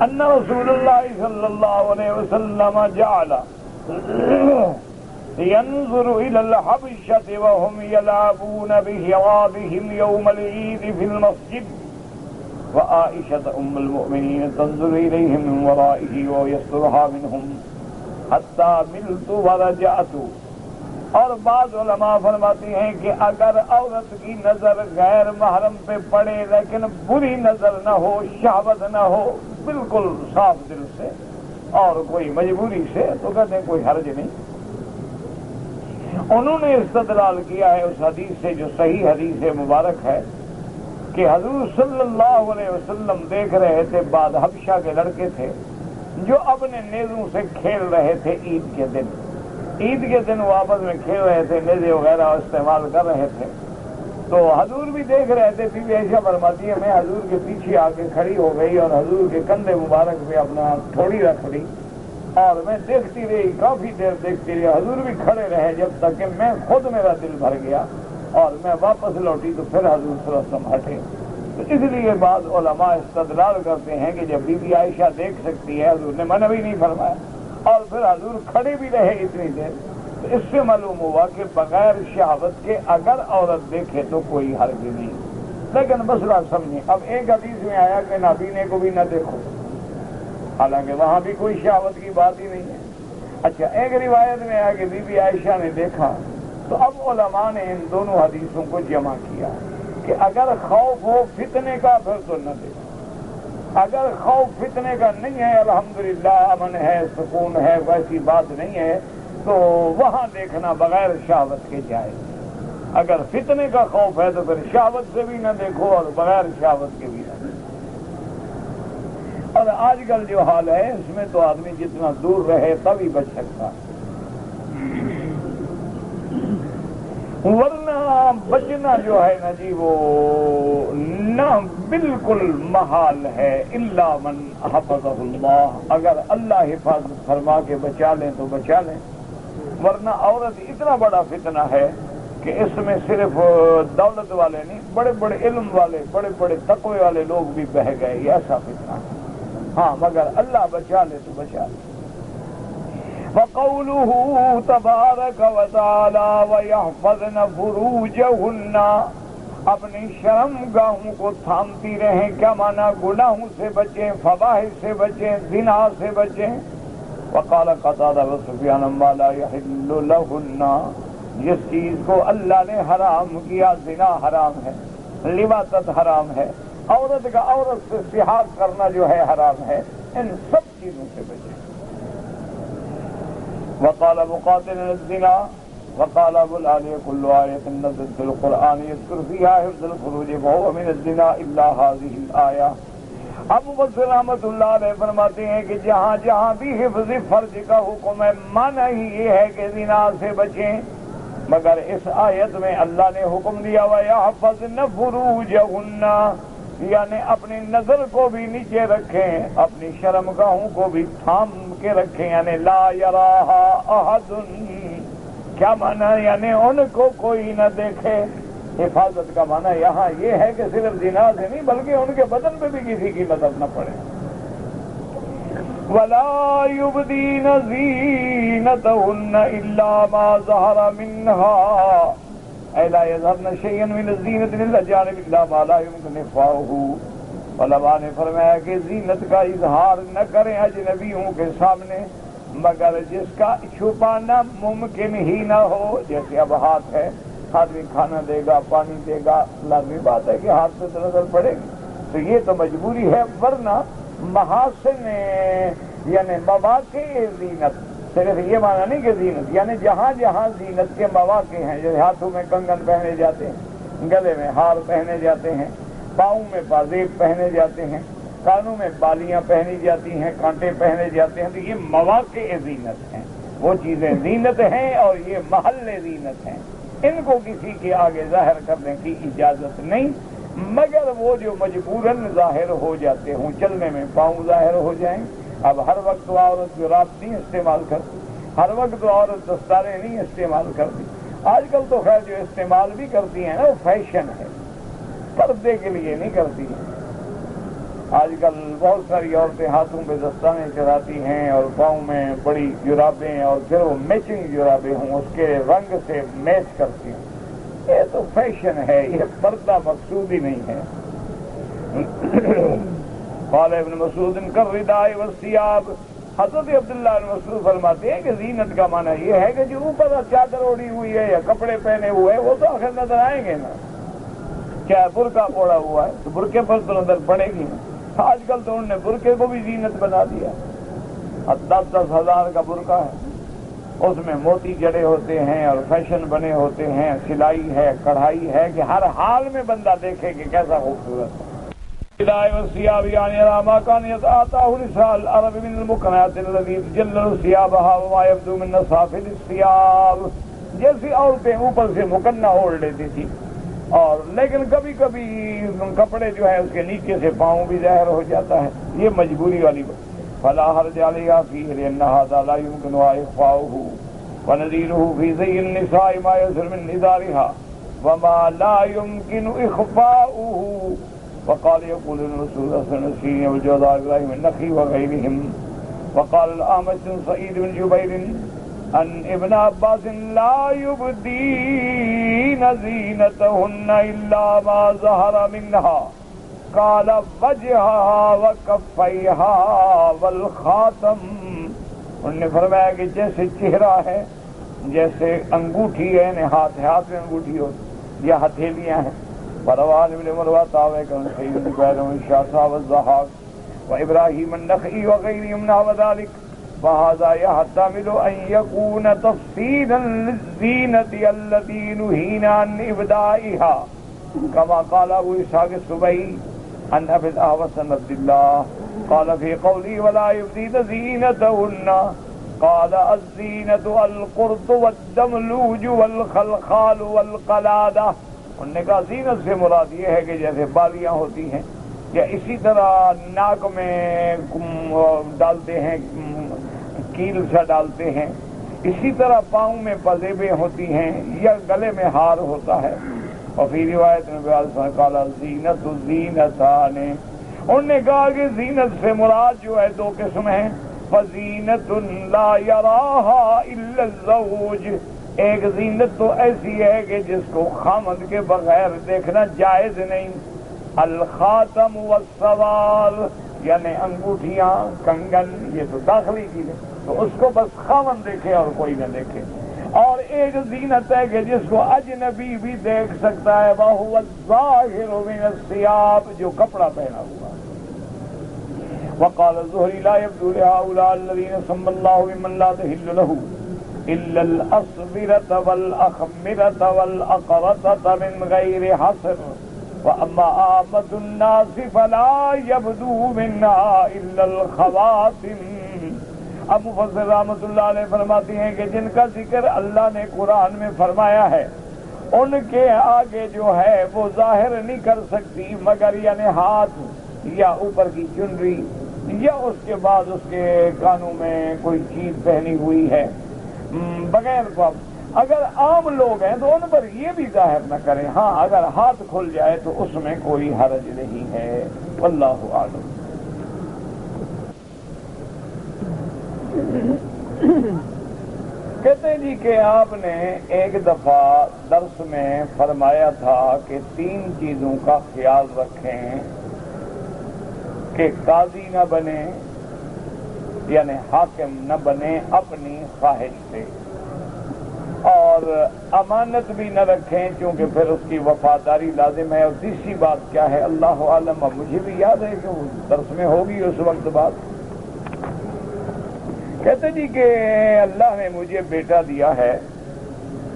ان رسول الله صلى الله عليه وسلم جعل ينظر الى الحبشة وهم يلعبون بهوابهم يوم العيد في المسجد، وعائشة ام المؤمنين تنظر اليهم من ورائه ويسترها منهم حتى ملت ورجعت. اور بعض علماء فرماتی ہیں کہ اگر عورت کی نظر غیر محرم پہ پڑے لیکن بری نظر نہ ہو، شہوت نہ ہو، بالکل صاف دل سے اور کوئی مجبوری سے، تو کہتے ہیں کوئی حرج نہیں. انہوں نے استدلال کیا ہے اس حدیث سے جو صحیح حدیث مبارک ہے کہ حضور صلی اللہ علیہ وسلم دیکھ رہے تھے بعد حبشہ کے لڑکے تھے جو اپنے نیزوں سے کھیل رہے تھے. عید کے دن وہ آپس میں کھیل رہے تھے، نیزے وغیرہ استعمال کر رہے تھے. تو حضور بھی دیکھ رہے تھے. بی بی عائشہ فرماتی ہے میں حضور کے پیچھے آ کے کھڑی ہو گئی اور حضور کے کندھے مبارک پہ اپنا تھوڑی رکھ لی اور میں دیکھتی رہی، کافی دیر دیکھتی رہی. حضور بھی کھڑے رہے جب تک کہ میں خود میرا دل بھر گیا اور میں واپس لوٹی تو پھر حضور صلی اللہ علیہ وسلم ہٹے. تو اس لیے بعض علماء استدلال کرتے ہیں کہ جب بی بی عائشہ دیکھ سکتی ہے، حضور نے منع بھی نہیں فرمایا اور پھر حضور کھڑے بھی رہے اتنی دیر، تو اس سے معلوم ہوا کہ بغیر شہوت کے اگر عورت دیکھے تو کوئی حرج نہیں. لیکن مسئلہ سمجھیں، اب ایک حدیث میں آیا کہ نابینے کو بھی نہ دیکھو، حالانکہ وہاں بھی کوئی شہوت کی بات ہی نہیں ہے. اچھا، ایک روایت میں آیا کہ بی بی عائشہ نے دیکھا. تو اب علماء نے ان دونوں حدیثوں کو جمع کیا کہ اگر خوف ہو فتنے کا پھر تو نہ دیکھو، اگر خوف فتنے کا نہیں ہے، الحمدللہ امن ہے، سکون ہے، ویسی بات نہیں ہے، تو وہاں دیکھنا بغیر شہوت کے جائے. اگر فتنے کا خوف ہے تو پھر شہوت سے بھی نہ دیکھو اور بغیر شہوت کے بھی نہ دیکھو. اور آج کل جو حال ہے اس میں تو آدمی جتنا دور رہے تبھی بچ سکتا، ورنہ بچنا جو ہے نا جی وہ نہ بالکل محال ہے. الا من حفظہ اللہ، اگر اللہ حفاظت فرما کے بچا لیں تو بچا لیں، ورنہ عورت اتنا بڑا فتنہ ہے کہ اس میں صرف دولت والے نہیں، بڑے بڑے علم والے، بڑے بڑے تقوی والے لوگ بھی بہ گئے. یہ ایسا فتنہ ہے. ہاں مگر اللہ بچا لے تو بچا لے. وَقَوْلُهُ تَبَارَكَ وَتَعَالَى وَيَحْفَظْنَ فُرُوجَهُنَّ، اپنی شرم گاہوں کو تھامتی رہیں. کیا معنی؟ گناہوں سے بچیں، فواحش سے بچیں، زنا سے بچیں. وقال قتادہ وسفیان ما لا يحل لهن، جس چیز کو اللہ نے حرام کیا، زنا حرام ہے، لواطت حرام ہے، عورت کا عورت سے سحاق کرنا جو ہے حرام ہے. ان سب چیزوں سے بچیں. وقال مقاتل الزنا وقال ابو العالیہ كل آیۃ نزلت في القرآن يذكر فيها حفظ الفروج وهو من الزنا الا هذه الآیہ. ابو بکر رحمۃ اللہ علیہ فرماتے ہیں کہ جہاں جہاں بھی حفظ فرج کا حکم ہے، معنی ہی یہ ہے کہ زنا سے بچیں. مگر اس آیت میں اللہ نے حکم دیا وَيَحْفَظْنَ فُرُوجَهُنَّ، یعنی اپنی نظر کو بھی نیچے رکھیں، اپنی شرمگاہوں کو بھی تھام کے رکھیں. یعنی لا یراہا احد، کیا معنی؟ یعنی ان کو کوئی نہ دیکھے. حفاظت کا معنی یہاں یہ ہے کہ صرف زنا سے نہیں بلکہ ان کے بدن پہ بھی کسی کی نظر نہ پڑے. وَلَا يُبْدِينَ زِينَتَهُنَّ إِلَّا مَا ظَهَرَ مِنْهَا أي لا يظهرن شيئا من الزينة للأجانب إلا ما لا يمكن إخفاؤه. علماء نے فرمایا کہ زینت کا اظہار نہ کریں اجنبیوں کے سامنے مگر جس کا چھپانا ممکن ہی نہ ہو. جیسے اب ہاتھ ہے، آدمی کھانا دے گا، پانی دے گا، لازمی بات ہے کہ ہاتھ سے تو نظر پڑے گی، تو یہ تو مجبوری ہے. ورنہ محاسن یعنی مواقع زینت، صرف یہ معنی نہیں کہ زینت، یعنی جہاں جہاں زینت کے مواقع ہیں، جیسے ہاتھوں میں کنگن پہنے جاتے ہیں، گلے میں ہار پہنے جاتے ہیں، پاؤں میں پازیب پہنے جاتے ہیں، کانوں میں بالیاں پہنی جاتی ہیں، کانٹے پہنے جاتے ہیں، تو یہ مواقع زینت ہیں. وہ چیزیں زینت ہیں اور یہ محل زینت ہیں. ان کو کسی کے آگے ظاہر کرنے کی اجازت نہیں. مگر وہ جو مجبوراً ظاہر ہو جاتے ہوں، چلنے میں پاؤں ظاہر ہو جائیں۔ اب ہر وقت وہ عورت جراب نہیں استعمال کرتی، ہر وقت وہ عورت دستاریں نہیں استعمال کرتی۔ آج کل تو خیر جو استعمال بھی کرتی ہیں نا وہ فیشن ہے، پردے کے لیے نہیں کرتی ہیں۔ آج کل بہت ساری عورتیں ہاتھوں پہ دستانے چڑھاتی ہیں اور پاؤں میں بڑی جرابیں، اور پھر وہ میچنگ جرابیں ہوں اس کے رنگ سے میچ کرتی ہیں۔ یہ تو فیشن ہے، یہ پردہ مقصود ہی نہیں ہے۔ قال ابن مسعود کالرداء والثياب، حضرت عبداللہ بن مسعود فرماتے ہیں کہ زینت کا معنی یہ ہے کہ جو اوپر چادر اوڑھی ہوئی ہے یا کپڑے پہنے ہوئے وہ تو آخر نظر آئیں گے نا، کیا برقع اوڑھا ہوا ہے تو برقعے پر تو نظر پڑے گی نا۔ آج کل تو انہوں نے برقعے کو بھی زینت بنا دیا، 10-10 ہزار کا برقع ہے، اس میں موتی جڑے ہوتے ہیں اور فیشن بنے ہوتے ہیں، سلائی ہے، کڑھائی ہے کہ ہر حال میں بندہ دیکھے کہ کیسا خوبصورت ہے۔ والثياب يعني ما كان يتعاطاه نساء العرب من المكنات التي تجلل ثيابها وما يبدو من نصافذ الثياب، جیسی عورتیں اوپر سے مکنہ اوڑھ لیتی تھی، اور لیکن کبھی کبھی کپڑے جو ہے اس کے نیچے سے پاؤں بھی ظاہر ہو جاتا ہے، یہ مجبوری والی بات۔ فلا حرج عليها فيه لأن هذا لا يمكن إخفاؤه، ونذيره في زي النساء ما يظهر من نزارها وما لا يمكن إخفاؤه۔ وقال يقول الرسول صلى الله عليه وسلم والجوزاء إبراهيم النخعي وغيرهم، وقال الأعمش سعيد بن جبير أن ابن عباس لا يبدين زينتهن إلا ما ظهر منها، قال وجهها وكفيها والخاتم۔ انہوں نے فرمایا کہ جیسے چہرہ ہے، جیسے انگوٹھی ہے، یعنی ہاتھ میں انگوٹھی ہو یا ہتھیلیاں ہیں۔ فروان ابن مروہ وكان سيد بن جبير والشعثاء والضحاك وإبراهيم النخعي وغيرهم نحو ذلك، فهذا يحتمل أن يكون تفصيلا للزينة التي نهينا عن إبدائها، كما قال أبو إسحاق السبيعي عن أبي الأهوس عن عبد الله قال في قوله ولا يبدين زينتهن، قال الزينة القرط والدملوج والخلخال والقلادة۔ انہوں نے کہا زینت سے مراد یہ ہے کہ جیسے بالیاں ہوتی ہیں، یا اسی طرح ناک میں ڈالتے ہیں، کیل سا ڈالتے ہیں، اسی طرح پاؤں میں پزیبیں ہوتی ہیں یا گلے میں ہار ہوتا ہے۔ اور پھر روایت میں قال زینت زینتان، انہوں نے کہا کہ زینت سے مراد جو ہے دو قسم ہیں، فزینت لا یراہا الا الزوج، ایک زینت تو ایسی ہے کہ جس کو خامد کے بغیر دیکھنا جائز نہیں، الخاتم والسوار، یعنی انگوٹھیاں، کنگن، یہ تو داخلی چیزیں، تو اس کو بس خامد دیکھے اور کوئی نہ دیکھے۔ اور ایک زینت ہے کہ جس کو اجنبی بھی دیکھ سکتا ہے، وَهُوَ الظَّاهِرُ مِنَ الثِّيَابِ، جو کپڑا پہنا ہوا۔ وقال الزهري لا يبدو لهؤلاء الذين سمى الله بمن لا تحل له إلا الأصبرة والأخمرة والأقرطة من غير حصر، وأما عامة الناس فلا يبدو منها إلا الخواتم۔ اب مفسر رحمۃ اللہ علیہ فرماتے ہیں کہ جن کا ذکر اللہ نے قرآن میں فرمایا ہے ان کے آگے جو ہے وہ ظاہر نہیں کر سکتی مگر یعنی ہاتھ یا اوپر کی چنری یا اس کے بعد اس کے کانوں میں کوئی چیز پہنی ہوئی ہے، بغیر پاپ۔ اگر عام لوگ ہیں تو ان پر یہ بھی ظاہر نہ کریں، ہاں اگر ہاتھ کھل جائے تو اس میں کوئی حرج نہیں ہے، واللہ اعلم۔ کہتے ہیں جی کہ آپ نے ایک دفعہ درس میں فرمایا تھا کہ 3 چیزوں کا خیال رکھیں کہ قاضی نہ بنے، یعنی حاکم نہ بنے اپنی خواہش سے، اور امانت بھی نہ رکھیں کیونکہ پھر اس کی وفاداری لازم ہے۔ اور تیسری بات کیا ہے اللہ عالم، اب مجھے بھی یاد ہے کہ درس میں ہوگی اس وقت بات۔ کہتے جی کہ اللہ نے مجھے بیٹا دیا ہے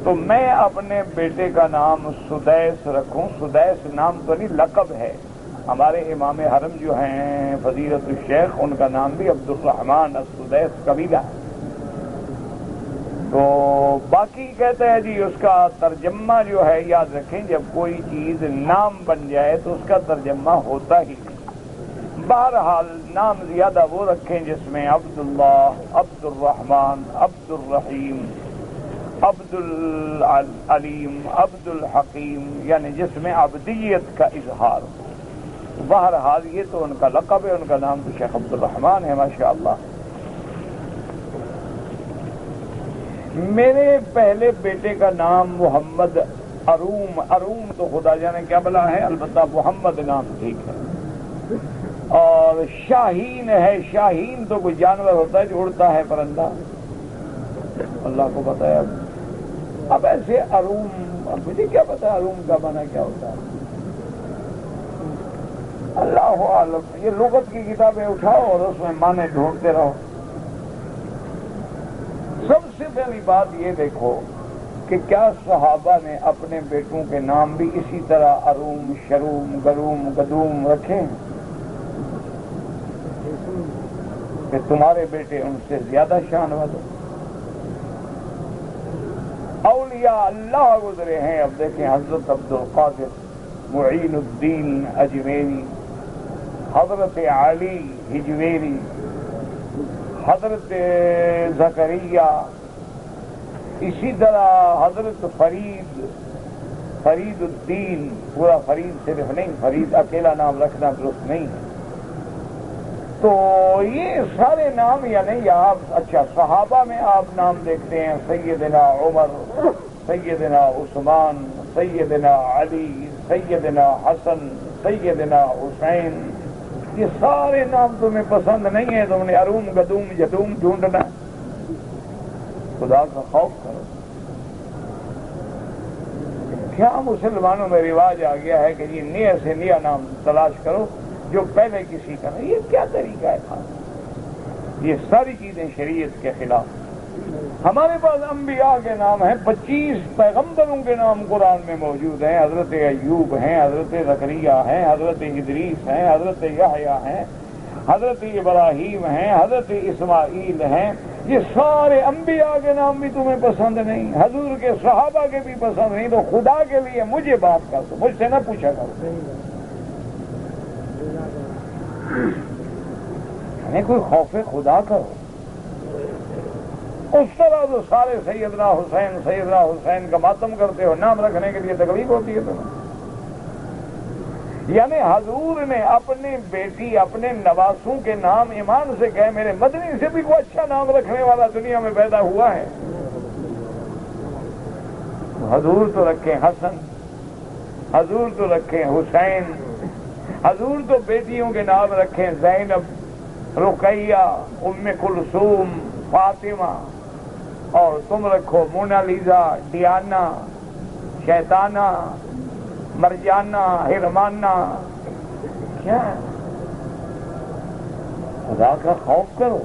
تو میں اپنے بیٹے کا نام سدیس رکھوں۔ سدیس نام تو نہیں، لقب ہے۔ ہمارے امام حرم جو ہیں فضیلت الشیخ، ان کا نام بھی عبد الرحمن السدیس قبیلہ ہے۔ تو باقی کہتے ہیں جی اس کا ترجمہ جو ہے یاد رکھیں، جب کوئی چیز نام بن جائے تو اس کا ترجمہ ہوتا ہی نہیں۔ بہرحال نام زیادہ وہ رکھیں جس میں عبداللہ، عبد الرحمن، عبد الرحیم، عبد العلیم، عبد الحکیم، یعنی جس میں عبدیت کا اظہار ہو۔ بہرحال یہ تو ان کا لقب ہے، ان کا نام تو شیخ عبد الرحمن ہے ماشاءاللہ۔ میرے پہلے بیٹے کا نام محمد اروم، اروم تو خدا جانے کیا بلا ہے، البتہ محمد نام ٹھیک ہے۔ اور شاہین ہے، شاہین تو کوئی جانور ہوتا ہے جو اڑتا ہے، پرندہ، اللہ کو پتہ ہے۔ اب ایسے اروم، اب مجھے کیا پتا اروم کا معنی کیا ہوتا ہے، اللہ عالم۔ یہ لغت کی کتابیں اٹھاؤ اور اس میں معنی ڈھونڈتے رہو۔ سب سے پہلی بات یہ دیکھو کہ کیا صحابہ نے اپنے بیٹوں کے نام بھی اسی طرح اروم، شروم، گروم، گدوم رکھے ہیں کہ تمہارے بیٹے ان سے زیادہ شان والے؟ اولیاء اللہ گزرے ہیں، اب دیکھیں حضرت عبد القادر معین الدین اجمیری، حضرت علی ہجویری، حضرت زکریا، اسی طرح حضرت فرید الدین، پورا فرید صرف نہیں، فرید اکیلا نام رکھنا درست نہیں ہے۔ تو یہ سارے نام یعنی آپ اچھا صحابہ میں آپ نام دیکھتے ہیں، سیدنا عمر، سیدنا عثمان، سیدنا علی، سیدنا حسن، سیدنا حسین، یہ سارے نام تمہیں پسند نہیں ہیں، تم نے اروم، گدوم، جدوم ڈھونڈنا۔ خدا کا خوف کرو۔ کیا مسلمانوں میں رواج آ گیا ہے کہ یہ نیا سے نیا نام تلاش کرو جو پہلے کسی کا نہیں، یہ کیا طریقہ ہے؟ یہ ساری چیزیں شریعت کے خلاف۔ ہمارے پاس انبیاء کے نام ہیں، 25 پیغمبروں کے نام قرآن میں موجود ہیں، حضرت ایوب ہیں، حضرت زکریا ہیں، حضرت ادریس ہیں، حضرت یحییٰ ہیں، حضرت ابراہیم ہیں، حضرت اسماعیل ہیں۔ یہ سارے انبیاء کے نام بھی تمہیں پسند نہیں، حضور کے صحابہ کے بھی پسند نہیں، تو خدا کے لیے مجھے بات کر دو، مجھ سے نہ پوچھا کرو۔ یعنی کوئی خوف خدا کرو۔ اس طرح تو سارے سیدنا حسین، سیدنا حسین کا ماتم کرتے ہو، نام رکھنے کے لیے تکلیف ہوتی ہے تمہیں۔ یعنی حضور نے اپنی بیٹی، اپنے نواسوں کے نام ایمان سے کہے، میرے مدنی سے بھی کوئی اچھا نام رکھنے والا دنیا میں پیدا ہوا ہے؟ حضور تو رکھیں حسن، حضور تو رکھیں حسین، حضور تو بیٹیوں کے نام رکھیں زینب، رقیہ، ام کلثوم، فاطمہ، اور تم رکھو مونالیزا، ڈیانا، شیطانہ، مرجانہ، ہرمانہ۔ کیا خدا کا خوف کرو،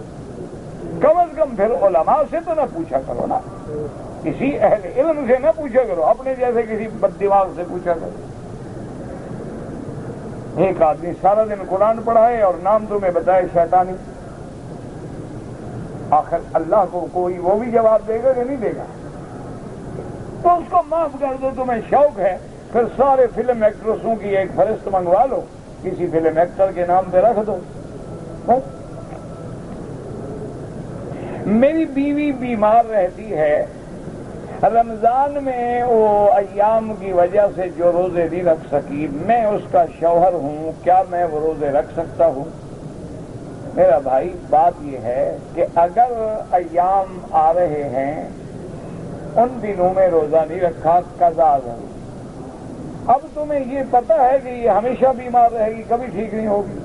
کم از کم پھر علماء سے تو نہ پوچھا کرو نا، کسی اہل علم سے نہ پوچھا کرو، اپنے جیسے کسی بد دماغ سے پوچھا کرو۔ ایک آدمی سارا دن قرآن پڑھائے اور نام تمہیں بتائے شیطانی، آخر اللہ کو کوئی وہ بھی جواب دے گا کہ نہیں دے گا؟ تو اس کو معاف کر دو، تمہیں شوق ہے، پھر سارے فلم ایکٹریسوں کی ایک فہرست منگوا لو، کسی فلم ایکٹر کے نام پہ رکھ دو۔ میری بیوی بیمار رہتی ہے، رمضان میں وہ ایام کی وجہ سے جو روزے نہیں رکھ سکی، میں اس کا شوہر ہوں، کیا میں وہ روزے رکھ سکتا ہوں؟ میرا بھائی بات یہ ہے کہ اگر ایام آ رہے ہیں ان دنوں میں روزہ نہیں رکھا، قضا ضرور۔ اب تمہیں یہ پتہ ہے کہ یہ ہمیشہ بیمار رہے گی، کبھی ٹھیک نہیں ہوگی،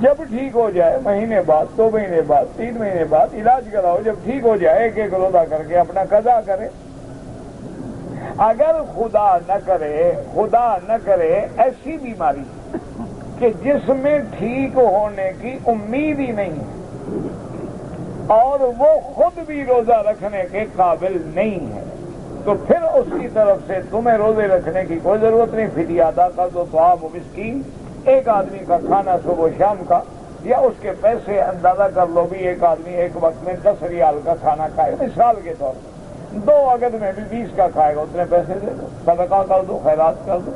جب ٹھیک ہو جائے مہینے بعد، 2 مہینے بعد، 3 مہینے بعد علاج کراؤ، جب ٹھیک ہو جائے ایک ایک روزہ کر کے اپنا قضا کرے۔ اگر خدا نہ کرے ایسی بیماری کہ جس میں ٹھیک ہونے کی امید ہی نہیں ہے اور وہ خود بھی روزہ رکھنے کے قابل نہیں ہے، تو پھر اس کی طرف سے تمہیں روزے رکھنے کی کوئی ضرورت نہیں، فدیہ ادا کر دو، طعام و مسکین، ایک آدمی کا کھانا صبح و شام کا یا اس کے پیسے اندازہ کر لو بھی ایک آدمی ایک وقت میں 10 ریال کا کھانا کھائے مثال کے طور پر 2 عقد میں بھی 20 کا کھائے گا، اتنے پیسے دے دو، صدقہ کر دو، خیرات کر دو۔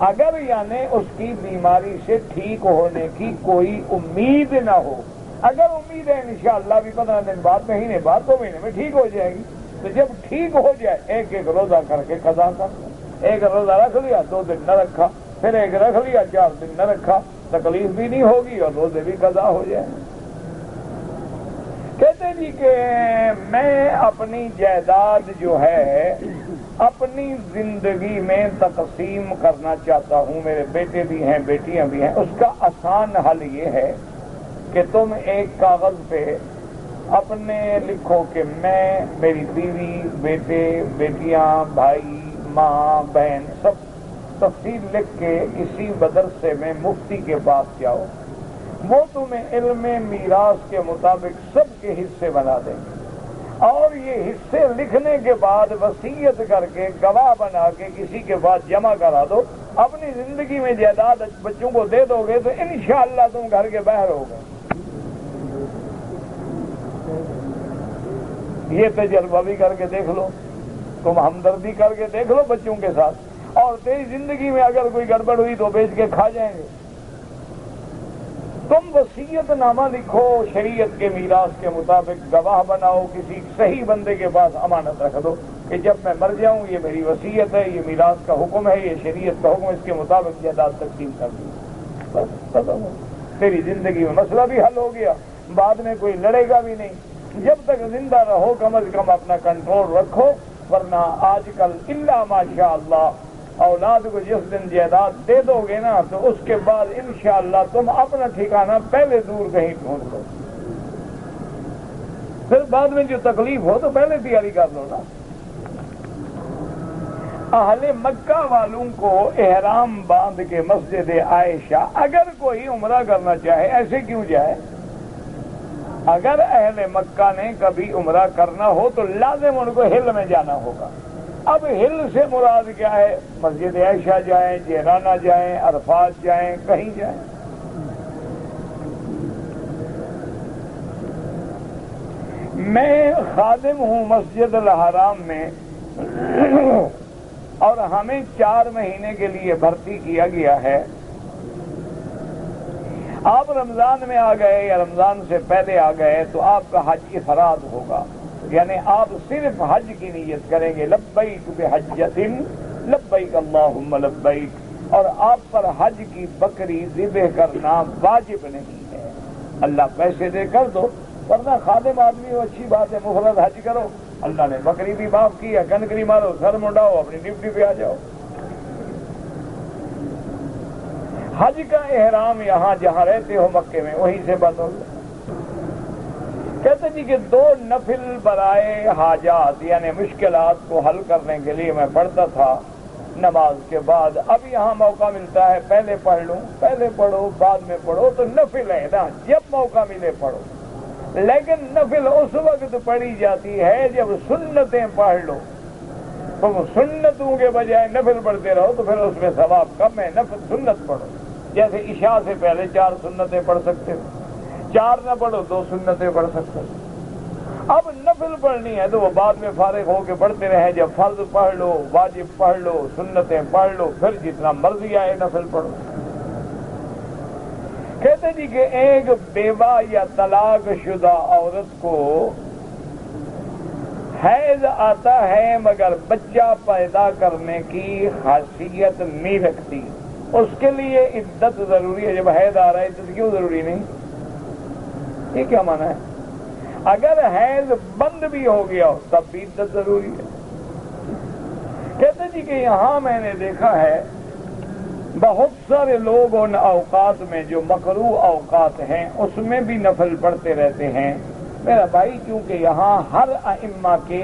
اگر یعنی اس کی بیماری سے ٹھیک ہونے کی کوئی امید نہ ہو، اگر امید ہے انشاءاللہ بھی 15 دن بعد، مہینے بعد، 2 مہینے میں ٹھیک ہو جائے گی، تو جب ٹھیک ہو جائے ایک ایک روزہ کر کے قضا کر، ایک روزہ رکھ لیا 2 دن نہ رکھا، پھر ایک رکھ لیا 4 دن نہ رکھا، تکلیف بھی نہیں ہوگی اور روزے بھی قضا ہو جائے۔ کہتے جی کہ میں اپنی جائیداد جو ہے اپنی زندگی میں تقسیم کرنا چاہتا ہوں، میرے بیٹے بھی ہیں بیٹیاں بھی ہیں، اس کا آسان حل یہ ہے کہ تم ایک کاغذ پہ اپنے لکھو کہ میں، میری بیوی، بیٹے، بیٹیاں، بھائی، ماں، بہن، سب تفصیل لکھ کے کسی مدرسے میں مفتی کے پاس جاؤ، وہ تمہیں علم میراث کے مطابق سب کے حصے بنا دیں گے، اور یہ حصے لکھنے کے بعد وصیت کر کے گواہ بنا کے کسی کے پاس جمع کرا دو، اپنی زندگی میں جائیداد بچوں کو دے دو گے تو انشاءاللہ تم گھر کے باہر ہوگے۔ یہ تجربہ بھی کر کے دیکھ لو، تم ہمدردی کر کے دیکھ لو بچوں کے ساتھ، اور تیری زندگی میں اگر کوئی گڑبڑ ہوئی تو بیچ کے کھا جائیں گے۔ تم وصیت نامہ لکھو، شریعت کے میراث کے مطابق گواہ بناؤ، کسی صحیح بندے کے پاس امانت رکھ دو کہ جب میں مر جاؤں یہ میری وصیت ہے، یہ میراث کا حکم ہے، یہ شریعت کا حکم، اس کے مطابق جائیداد تقسیم کر دی، بس ختم ہو، تیری زندگی میں مسئلہ بھی حل ہو گیا، بعد میں کوئی لڑے گا بھی نہیں۔ جب تک زندہ رہو کم از کم اپنا کنٹرول رکھو، ورنہ آج کل الا ماشاء اللہ اولاد کو جس دن جائیداد دے دو گے نا تو اس کے بعد انشاءاللہ تم اپنا ٹھکانہ پہلے دور کہیں ڈھونڈ لو، پھر بعد میں جو تکلیف ہو تو پہلے تیاری کر لو نا۔ اہل مکہ والوں کو احرام باندھ کے مسجد عائشہ اگر کوئی عمرہ کرنا چاہے، ایسے کیوں جائے؟ اگر اہل مکہ نے کبھی عمرہ کرنا ہو تو لازم ان کو ہل میں جانا ہوگا۔ اب ہل سے مراد کیا ہے؟ مسجد عائشہ جائیں، جیرانہ جائیں، عرفات جائیں، کہیں جائیں۔ میں خادم ہوں مسجد الحرام میں، اور ہمیں 4 مہینے کے لیے بھرتی کیا گیا ہے۔ آپ رمضان میں آ گئے یا رمضان سے پہلے آ گئے تو آپ کا حج افراد ہوگا، یعنی آپ صرف حج کی نیت کریں گے، لبیک بحجۃ لبیک اللہم لبیک، اور آپ پر حج کی بکری ذبح کرنا واجب نہیں ہے۔ اللہ پیسے دے کر دو، ورنہ خادم آدمی ہو اچھی بات ہے، مفرد حج کرو، اللہ نے بکری بھی معاف کی ہے، کنکری مارو، سر منڈاؤ، اپنی ڈیوٹی پہ آ جاؤ۔ حج کا احرام یہاں جہاں رہتے ہو مکے میں وہیں سے بدل۔ کہتے جی کہ 2 نفل برائے حاجات یعنی مشکلات کو حل کرنے کے لیے میں پڑھتا تھا نماز کے بعد، اب یہاں موقع ملتا ہے پہلے پڑھ لوں، پہلے پڑھو بعد میں پڑھو تو نفل ہے نا، جب موقع ملے پڑھو، لیکن نفل اس وقت پڑھی جاتی ہے جب سنتیں پڑھ لو، تو سنتوں کے بجائے نفل پڑھتے رہو تو پھر اس میں ثواب کم ہے، نفل سنت پڑھو، جیسے عشاء سے پہلے 4 سنتیں پڑھ سکتے ہو، 4 نہ پڑھو 2 سنتیں پڑھ سکتے ہو۔ اب نفل پڑھنی ہے تو وہ بعد میں فارغ ہو کے پڑھتے رہیں، جب فرض پڑھ لو، واجب پڑھ لو، سنتیں پڑھ لو، پھر جتنا مرضی آئے نفل پڑھو۔ کہتے جی کہ ایک بیوہ یا طلاق شدہ عورت کو حیض آتا ہے مگر بچہ پیدا کرنے کی خاصیت نہیں رکھتی، اس کے لیے عدت ضروری ہے۔ جب حیض آ رہا ہے عدت کیوں ضروری نہیں؟ یہ کیا معنی ہے؟ اگر حیض بند بھی ہو گیا ہو تب بھی عدت ضروری ہے۔ کہتے جی کہ یہاں میں نے دیکھا ہے بہت سارے لوگ ان اوقات میں جو مکروہ اوقات ہیں اس میں بھی نفل پڑھتے رہتے ہیں۔ میرا بھائی کیونکہ یہاں ہر ائمہ کے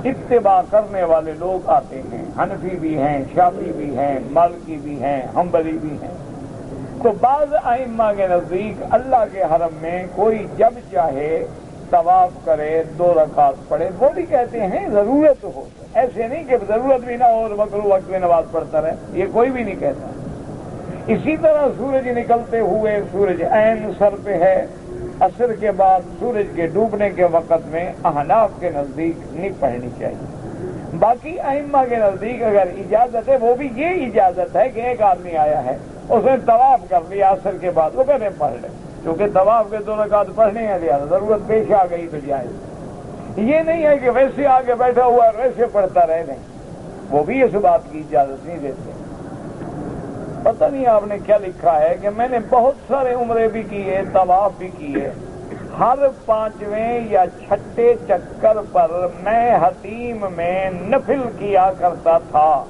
اتباع کرنے والے لوگ آتے ہیں، حنفی بھی ہیں، شافعی بھی ہیں، مالکی بھی ہیں، حنبلی بھی ہیں، تو بعض ائمہ کے نزدیک اللہ کے حرم میں کوئی جب چاہے طواف کرے 2 رکعت پڑھے، وہ بھی کہتے ہیں ضرورت ہو، ایسے نہیں کہ ضرورت بھی نہ ہو اور مکروہ وقت میں نماز پڑھتا رہے، یہ کوئی بھی نہیں کہتا۔ اسی طرح سورج نکلتے ہوئے سورج عین سر پہ ہے، عصر کے بعد سورج کے ڈوبنے کے وقت میں احناف کے نزدیک نہیں پڑھنی چاہیے۔ باقی ائمہ کے نزدیک اگر اجازت ہے، وہ بھی یہ اجازت ہے کہ ایک آدمی آیا ہے اس نے طواف کر لیا عصر کے بعد، وہ کہتے ہیں پڑھ لے، کیونکہ طواف کے 2 رکعت پڑھنے ہیں، لہٰذا ضرورت پیش آ گئی تو جائز۔ یہ نہیں ہے کہ ویسے آگے بیٹھا ہوا ہے ویسے پڑھتا رہے، نہیں، وہ بھی اس بات کی اجازت نہیں دیتے۔ پتہ نہیں آپ نے کیا لکھا ہے کہ میں نے بہت سارے عمرے بھی کیے، طواف بھی کیے، ہر 5ویں یا 6ٹھے چکر پر میں حتیم میں نفل کیا کرتا تھا،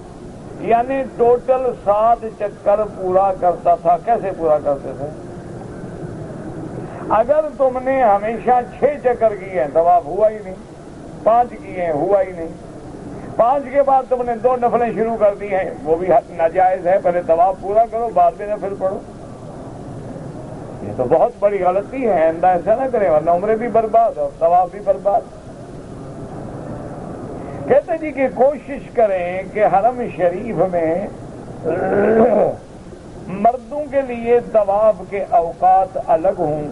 یعنی ٹوٹل 7 چکر پورا کرتا تھا۔ کیسے پورا کرتے تھے؟ اگر تم نے ہمیشہ 6 چکر کیے ہیں طواف ہوا ہی نہیں، 5 کیے ہیں ہوا ہی نہیں، 5 کے بعد تم نے 2 نفلیں شروع کر دی ہیں، وہ بھی ناجائز ہے، پہلے طواف پورا کرو بعد میں نفل پڑھو۔ یہ تو بہت بڑی غلطی ہے، آئندہ ایسا نہ کریں ورنہ عمرے بھی برباد اور طواف بھی برباد۔ کہتے جی کہ کوشش کریں کہ حرم شریف میں مردوں کے لیے طواف کے اوقات الگ ہوں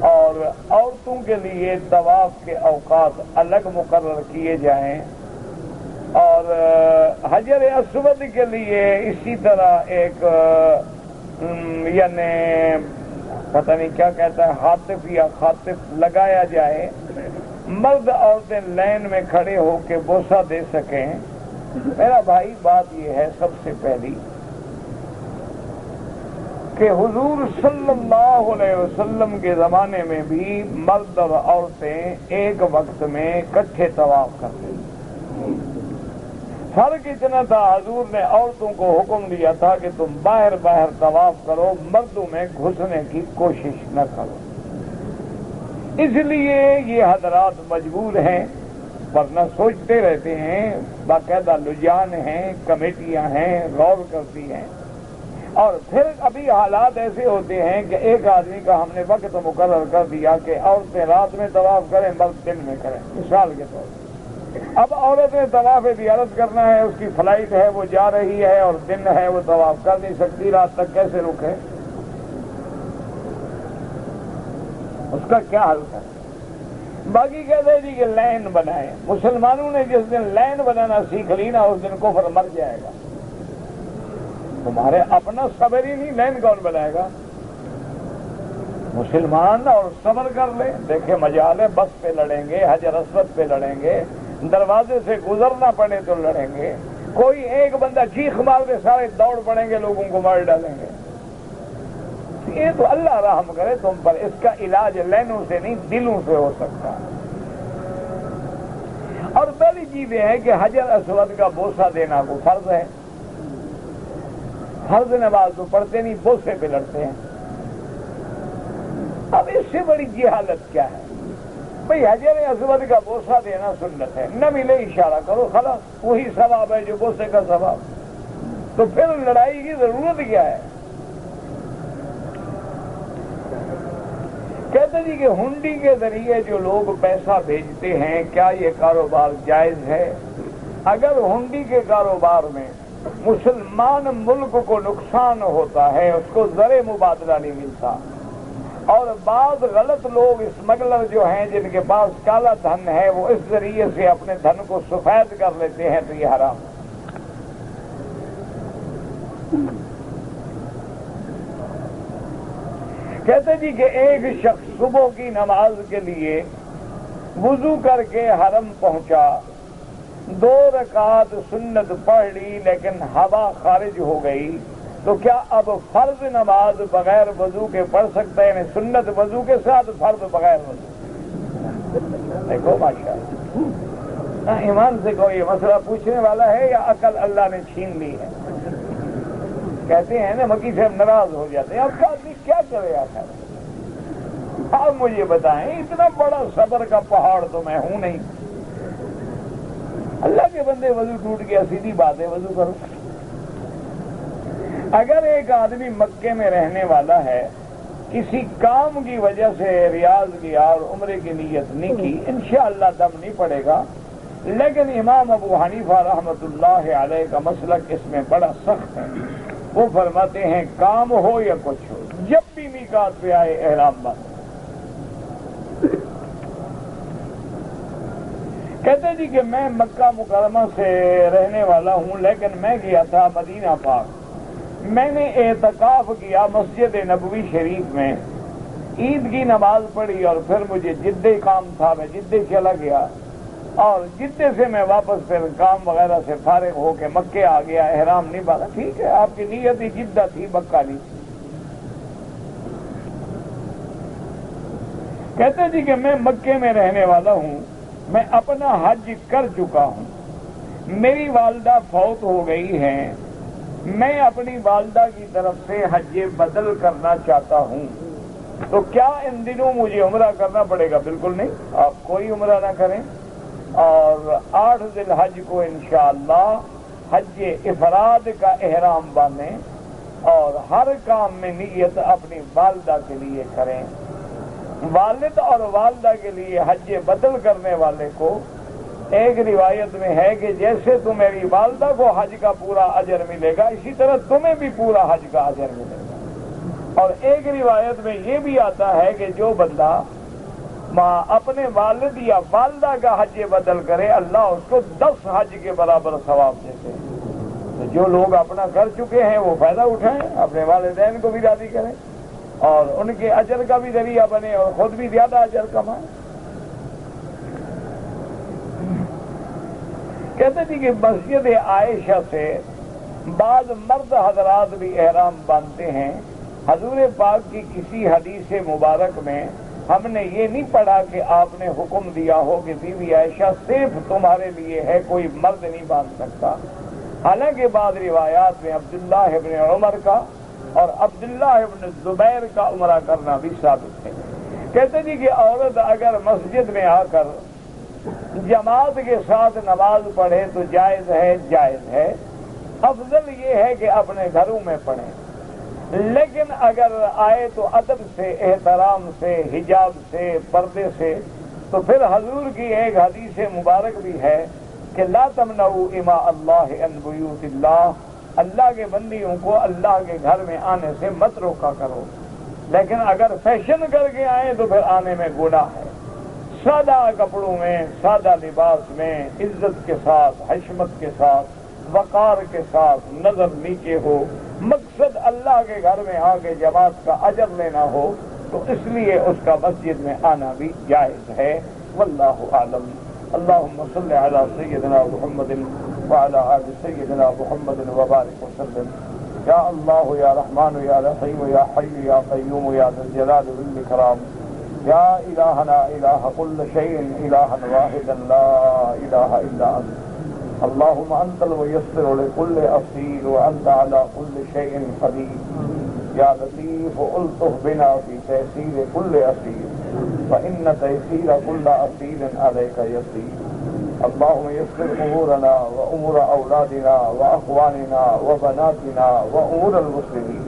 اور عورتوں کے لیے طواف کے اوقات الگ مقرر کیے جائیں، اور حجر اسود کے لیے اسی طرح ایک یعنی پتہ نہیں کیا کہتا ہے حاطف یا خاطف لگایا جائے، مرد عورتیں لائن میں کھڑے ہو کے بوسہ دے سکیں۔ میرا بھائی بات یہ ہے سب سے پہلی کہ حضور صلی اللہ علیہ وسلم کے زمانے میں بھی مرد اور عورتیں ایک وقت میں اکٹھے طواف کرتے تھے۔ فرق اتنا تھا حضور نے عورتوں کو حکم دیا تھا کہ تم باہر باہر طواف کرو، مردوں میں گھسنے کی کوشش نہ کرو۔ اس لیے یہ حضرات مجبور ہیں، ورنہ سوچتے رہتے ہیں، باقاعدہ لجان ہیں، کمیٹیاں ہیں، غور کرتی ہیں، اور پھر ابھی حالات ایسے ہوتے ہیں کہ ایک آدمی کا ہم نے وقت مقرر کر دیا کہ عورتیں رات میں طواف کریں مرد دن میں کریں، مثال کے طور پر۔ اب عورت نے طواف زیارت کرنا ہے، اس کی فلائٹ ہے، وہ جا رہی ہے اور دن ہے، وہ طواف کر نہیں سکتی، رات تک کیسے رکے؟ اس کا کیا حل ہے؟ باقی کہتے ہیں جی کہ لائن بنائیں۔ مسلمانوں نے جس دن لائن بنانا سیکھ لی نا اس دن کفر مر جائے گا۔ تمہارے اپنا صبر ہی نہیں، لائن کون بنائے گا؟ مسلمان اور صبر کر لیں، دیکھیں مجال ہے، بس پہ لڑیں گے، حجر اسود پہ لڑیں گے، دروازے سے گزرنا پڑے تو لڑیں گے، کوئی ایک بندہ چیخ مار دے سارے دوڑ پڑیں گے، لوگوں کو مار ڈالیں گے۔ یہ تو اللہ رحم کرے تم پر، اس کا علاج لینوں سے نہیں دلوں سے ہو سکتا۔ اور پہلی چیز یہ ہے کہ حجر اسود کا بوسہ دینا کو فرض ہے، فرض نماز تو پڑھتے نہیں، بوسے پہ لڑتے ہیں۔ اب اس سے بڑی جہالت کیا ہے؟ بھئی حجر اسود کا بوسہ دینا سنت ہے، نہ ملے اشارہ کرو، خلاص وہی ثواب ہے جو بوسے کا ثواب، تو پھر لڑائی کی ضرورت کیا ہے؟ کہتے جی کہ ہنڈی کے ذریعے جو لوگ پیسہ بھیجتے ہیں کیا یہ کاروبار جائز ہے؟ اگر ہنڈی کے کاروبار میں مسلمان ملک کو نقصان ہوتا ہے، اس کو زر مبادلہ نہیں ملتا، اور بعض غلط لوگ اسمگلر جو ہیں جن کے پاس کالا دھن ہے وہ اس ذریعے سے اپنے دھن کو سفید کر لیتے ہیں، تو یہ حرام ہے۔ کہتے جی کہ ایک شخص صبح کی نماز کے لیے وضو کر کے حرم پہنچا، 2 رکعت سنت پڑھ لی لیکن ہوا خارج ہو گئی، تو کیا اب فرض نماز بغیر وضو کے پڑھ سکتا ہے؟ یعنی سنت وضو کے ساتھ، فرض بغیر وضو؟ دیکھو ماشاءاللہ، ایمان سے کوئی مسئلہ پوچھنے والا ہے یا عقل اللہ نے چھین لی ہے؟ کہتے ہیں نا مکی سے ناراض ہو جاتے ہیں، اب آدمی کیا کرے آخر؟ آپ مجھے بتائیں، اتنا بڑا صبر کا پہاڑ تو میں ہوں نہیں۔ اللہ کے بندے وضو ٹوٹ گیا، سیدھی بات ہے وضو کرو۔ اگر ایک آدمی مکے میں رہنے والا ہے، کسی کام کی وجہ سے ریاض گیا اور عمرے کی نیت نہیں کی، انشاءاللہ دم نہیں پڑے گا، لیکن امام ابو حنیفہ رحمۃ اللہ علیہ کا مسلک اس میں بڑا سخت ہے۔ وہ فرماتے ہیں کام ہو یا کچھ ہو، جب بھی میقات پہ آئے احرام باندھے۔ کہتے جی کہ میں مکہ مکرمہ سے رہنے والا ہوں، لیکن میں گیا تھا مدینہ پاک، میں نے اعتکاف کیا مسجد نبوی شریف میں، عید کی نماز پڑھی اور پھر مجھے جدے کام تھا، میں جدے چلا گیا اور جدے سے میں واپس پھر کام وغیرہ سے فارغ ہو کے مکے آ گیا، احرام نہیں باندھا۔ ٹھیک ہے، آپ کی نیت ہی جدہ تھی، مکہ نہیں تھی۔ کہتے جی کہ میں مکے میں رہنے والا ہوں، میں اپنا حج کر چکا ہوں، میری والدہ فوت ہو گئی ہیں، میں اپنی والدہ کی طرف سے حج بدل کرنا چاہتا ہوں، تو کیا ان دنوں مجھے عمرہ کرنا پڑے گا؟ بالکل نہیں، آپ کوئی عمرہ نہ کریں، اور 8 ذی الحج کو انشاءاللہ حج افراد کا احرام باندھیں اور ہر کام میں نیت اپنی والدہ کے لیے کریں۔ والد اور والدہ کے لیے حج بدل کرنے والے کو ایک روایت میں ہے کہ جیسے تمہاری والدہ کو حج کا پورا اجر ملے گا، اسی طرح تمہیں بھی پورا حج کا اجر ملے گا۔ اور ایک روایت میں یہ بھی آتا ہے کہ جو بندہ اپنے والد یا والدہ کا حج بدل کرے، اللہ اس کو 10 حج کے برابر ثواب دیتے ہیں۔ تو جو لوگ اپنا کر چکے ہیں وہ فائدہ اٹھائیں، اپنے والدین کو بھی راضی کریں اور ان کے اجر کا بھی ذریعہ بنے اور خود بھی زیادہ اجر کمائیں۔ کہتے تھے کہ مسجد عائشہ سے بعض مرد حضرات بھی احرام باندھتے ہیں۔ حضور پاک کی کسی حدیث مبارک میں ہم نے یہ نہیں پڑھا کہ آپ نے حکم دیا ہو کہ بیوی عائشہ صرف تمہارے لیے ہے، کوئی مرد نہیں باندھ سکتا۔ حالانکہ بعض روایات میں عبداللہ ابن عمر کا اور عبداللہ ابن زبیر کا عمرہ کرنا بھی ثابت ہے۔ کہتے جی کہ عورت اگر مسجد میں آ کر جماعت کے ساتھ نماز پڑھے تو جائز ہے، افضل یہ ہے کہ اپنے گھروں میں پڑھیں، لیکن اگر آئے تو ادب سے، احترام سے، حجاب سے، پردے سے۔ تو پھر حضور کی ایک حدیث مبارک بھی ہے کہ لا تمنعوا اماء اللہ عن بیوت اللہ، اللہ کے بندیوں کو اللہ کے گھر میں آنے سے مت روکا کرو، لیکن اگر فیشن کر کے آئیں تو پھر آنے میں گناہ ہے۔ سادہ کپڑوں میں، سادہ لباس میں، عزت کے ساتھ، حشمت کے ساتھ، وقار کے ساتھ، نظر نیچے ہو، مقصد اللہ کے گھر میں آ کے جماعت کا اجر لینا ہو، تو اس لیے اس کا مسجد میں آنا بھی جائز ہے۔ واللہ اعلم۔ اللہم صل علی سیدنا محمد وعلی آل سیدنا محمد وبارک وسلم۔ یا اللہ یا رحمان یا رحیم یا حی یا قیوم یا ذا الجلال والاکرام، یا الہنا الہ کل شیء الہا واحدا لا الہ الا انت، اللہم انت الميسر لكل عسیر وانت على كل شيء قدیر، یا لطیف الطف بنا في تيسير كل عسیر فإن تيسير كل عسیر عليك يسير، اللهم يسر امورنا وامور اولادنا واخواننا وبناتنا وامور المسلمین۔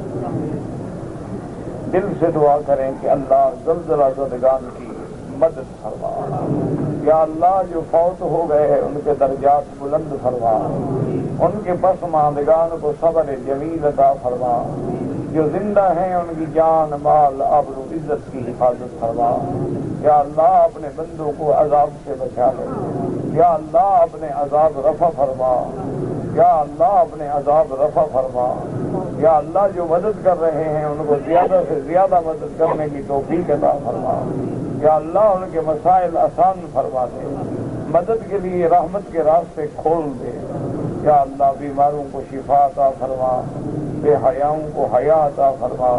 دل سے دعا کریں کہ اللہ زلزلہ زدگان کی مدد فرما، یا اللہ جو فوت ہو گئے ہیں ان کے درجات بلند فرما، ان کے پسماندگان کو صبر جمیل عطا فرما، جو زندہ ہیں ان کی جان مال آبرو عزت کی حفاظت فرما، یا اللہ اپنے بندوں کو عذاب سے بچا لے، یا اللہ اپنے عذاب رفع فرما، یا اللہ اپنے عذاب رفع فرما، یا اللہ جو مدد کر رہے ہیں ان کو زیادہ سے زیادہ مدد کرنے کی توفیق عطا فرما، یا اللہ ان کے مسائل آسان فرما دے، مدد کے لیے رحمت کے راستے کھول دے، یا اللہ بیماروں کو شفا عطا فرما، بے حیاؤں کو حیا عطا فرما،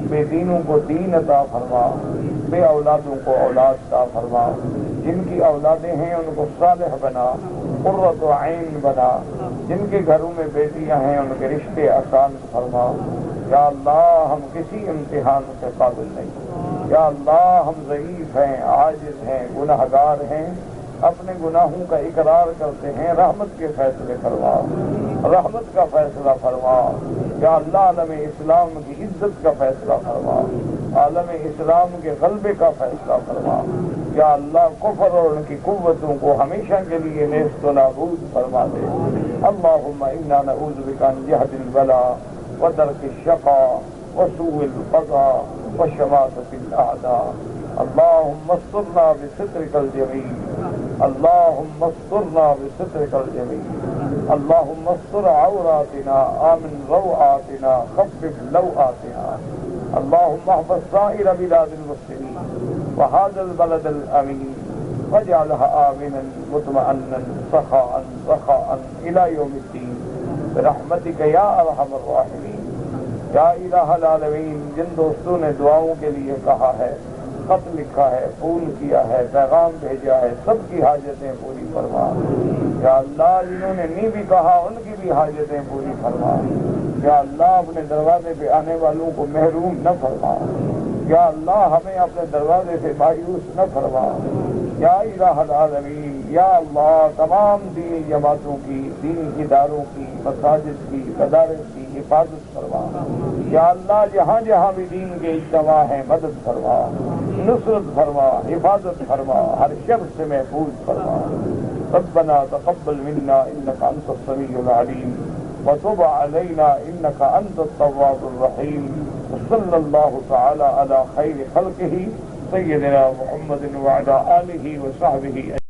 بے دینوں کو دین عطا فرما، بے اولادوں کو اولاد عطا فرما، جن کی اولادیں ہیں ان کو صالح بنا، قرۃ عین بنا، جن کے گھروں میں بیٹیاں ہیں ان کے رشتے آسان فرما، یا اللہ ہم کسی امتحان سے قابل نہیں، یا اللہ ہم ضعیف ہیں، عاجز ہیں، گناہگار ہیں، اپنے گناہوں کا اقرار کرتے ہیں، رحمت کے فیصلے فرما، رحمت کا فیصلہ فرما، یا اللہ عالم اسلام کی عزت کا فیصلہ فرما، عالم اسلام کے غلبے کا فیصلہ فرما، یا اللہ کفر اور ان کی قوتوں کو ہمیشہ کے لیے نیست و نابود فرما دے۔ اللہم انا نعوذ بک من جہد البلاء ودرك الشقاء وسوء القضاء وشماتة الأعداء. اللهم استرنا بسترك الجميل، اللهم استرنا بسترك الجميل، اللهم استر عوراتنا، آمن روعاتنا، خفف لوعاتنا. اللهم احفظ سائر بلاد المسلمين وهذا البلد الأمين واجعلها آمنا مطمئنا سخاء رخاء إلى يوم الدين برحمتك یا ارحم الراحمین. یا الہ العالمین، جن دوستوں نے دعاؤں کے لیے کہا ہے، خط لکھا ہے، پھول کیا ہے، پیغام بھیجا ہے، سب کی حاجتیں پوری فرما. یا اللہ جنہوں نے نہیں بھی کہا ان کی بھی حاجتیں پوری فرما. یا اللہ اپنے دروازے پہ آنے والوں کو محروم نہ فرما. یا اللہ ہمیں اپنے دروازے سے مایوس نہ فرما. یا الہ العالمین، یا اللہ تمام دینی جماعتوں کی، دینی اداروں کی، مساجد کی، مدارس کی حفاظت فرما. یا اللہ جہاں جہاں بھی دین کے اجتماع ہیں مدد فرما، نصرت فرما، حفاظت فرما، ہر شر سے محفوظ فرما. ربنا تقبل منا انك انت السميع العليم وتب علينا انك انت التواب الرحيم. وصلى الله تعالى على خير خلقه سيدنا محمد وعلى آله وصحبه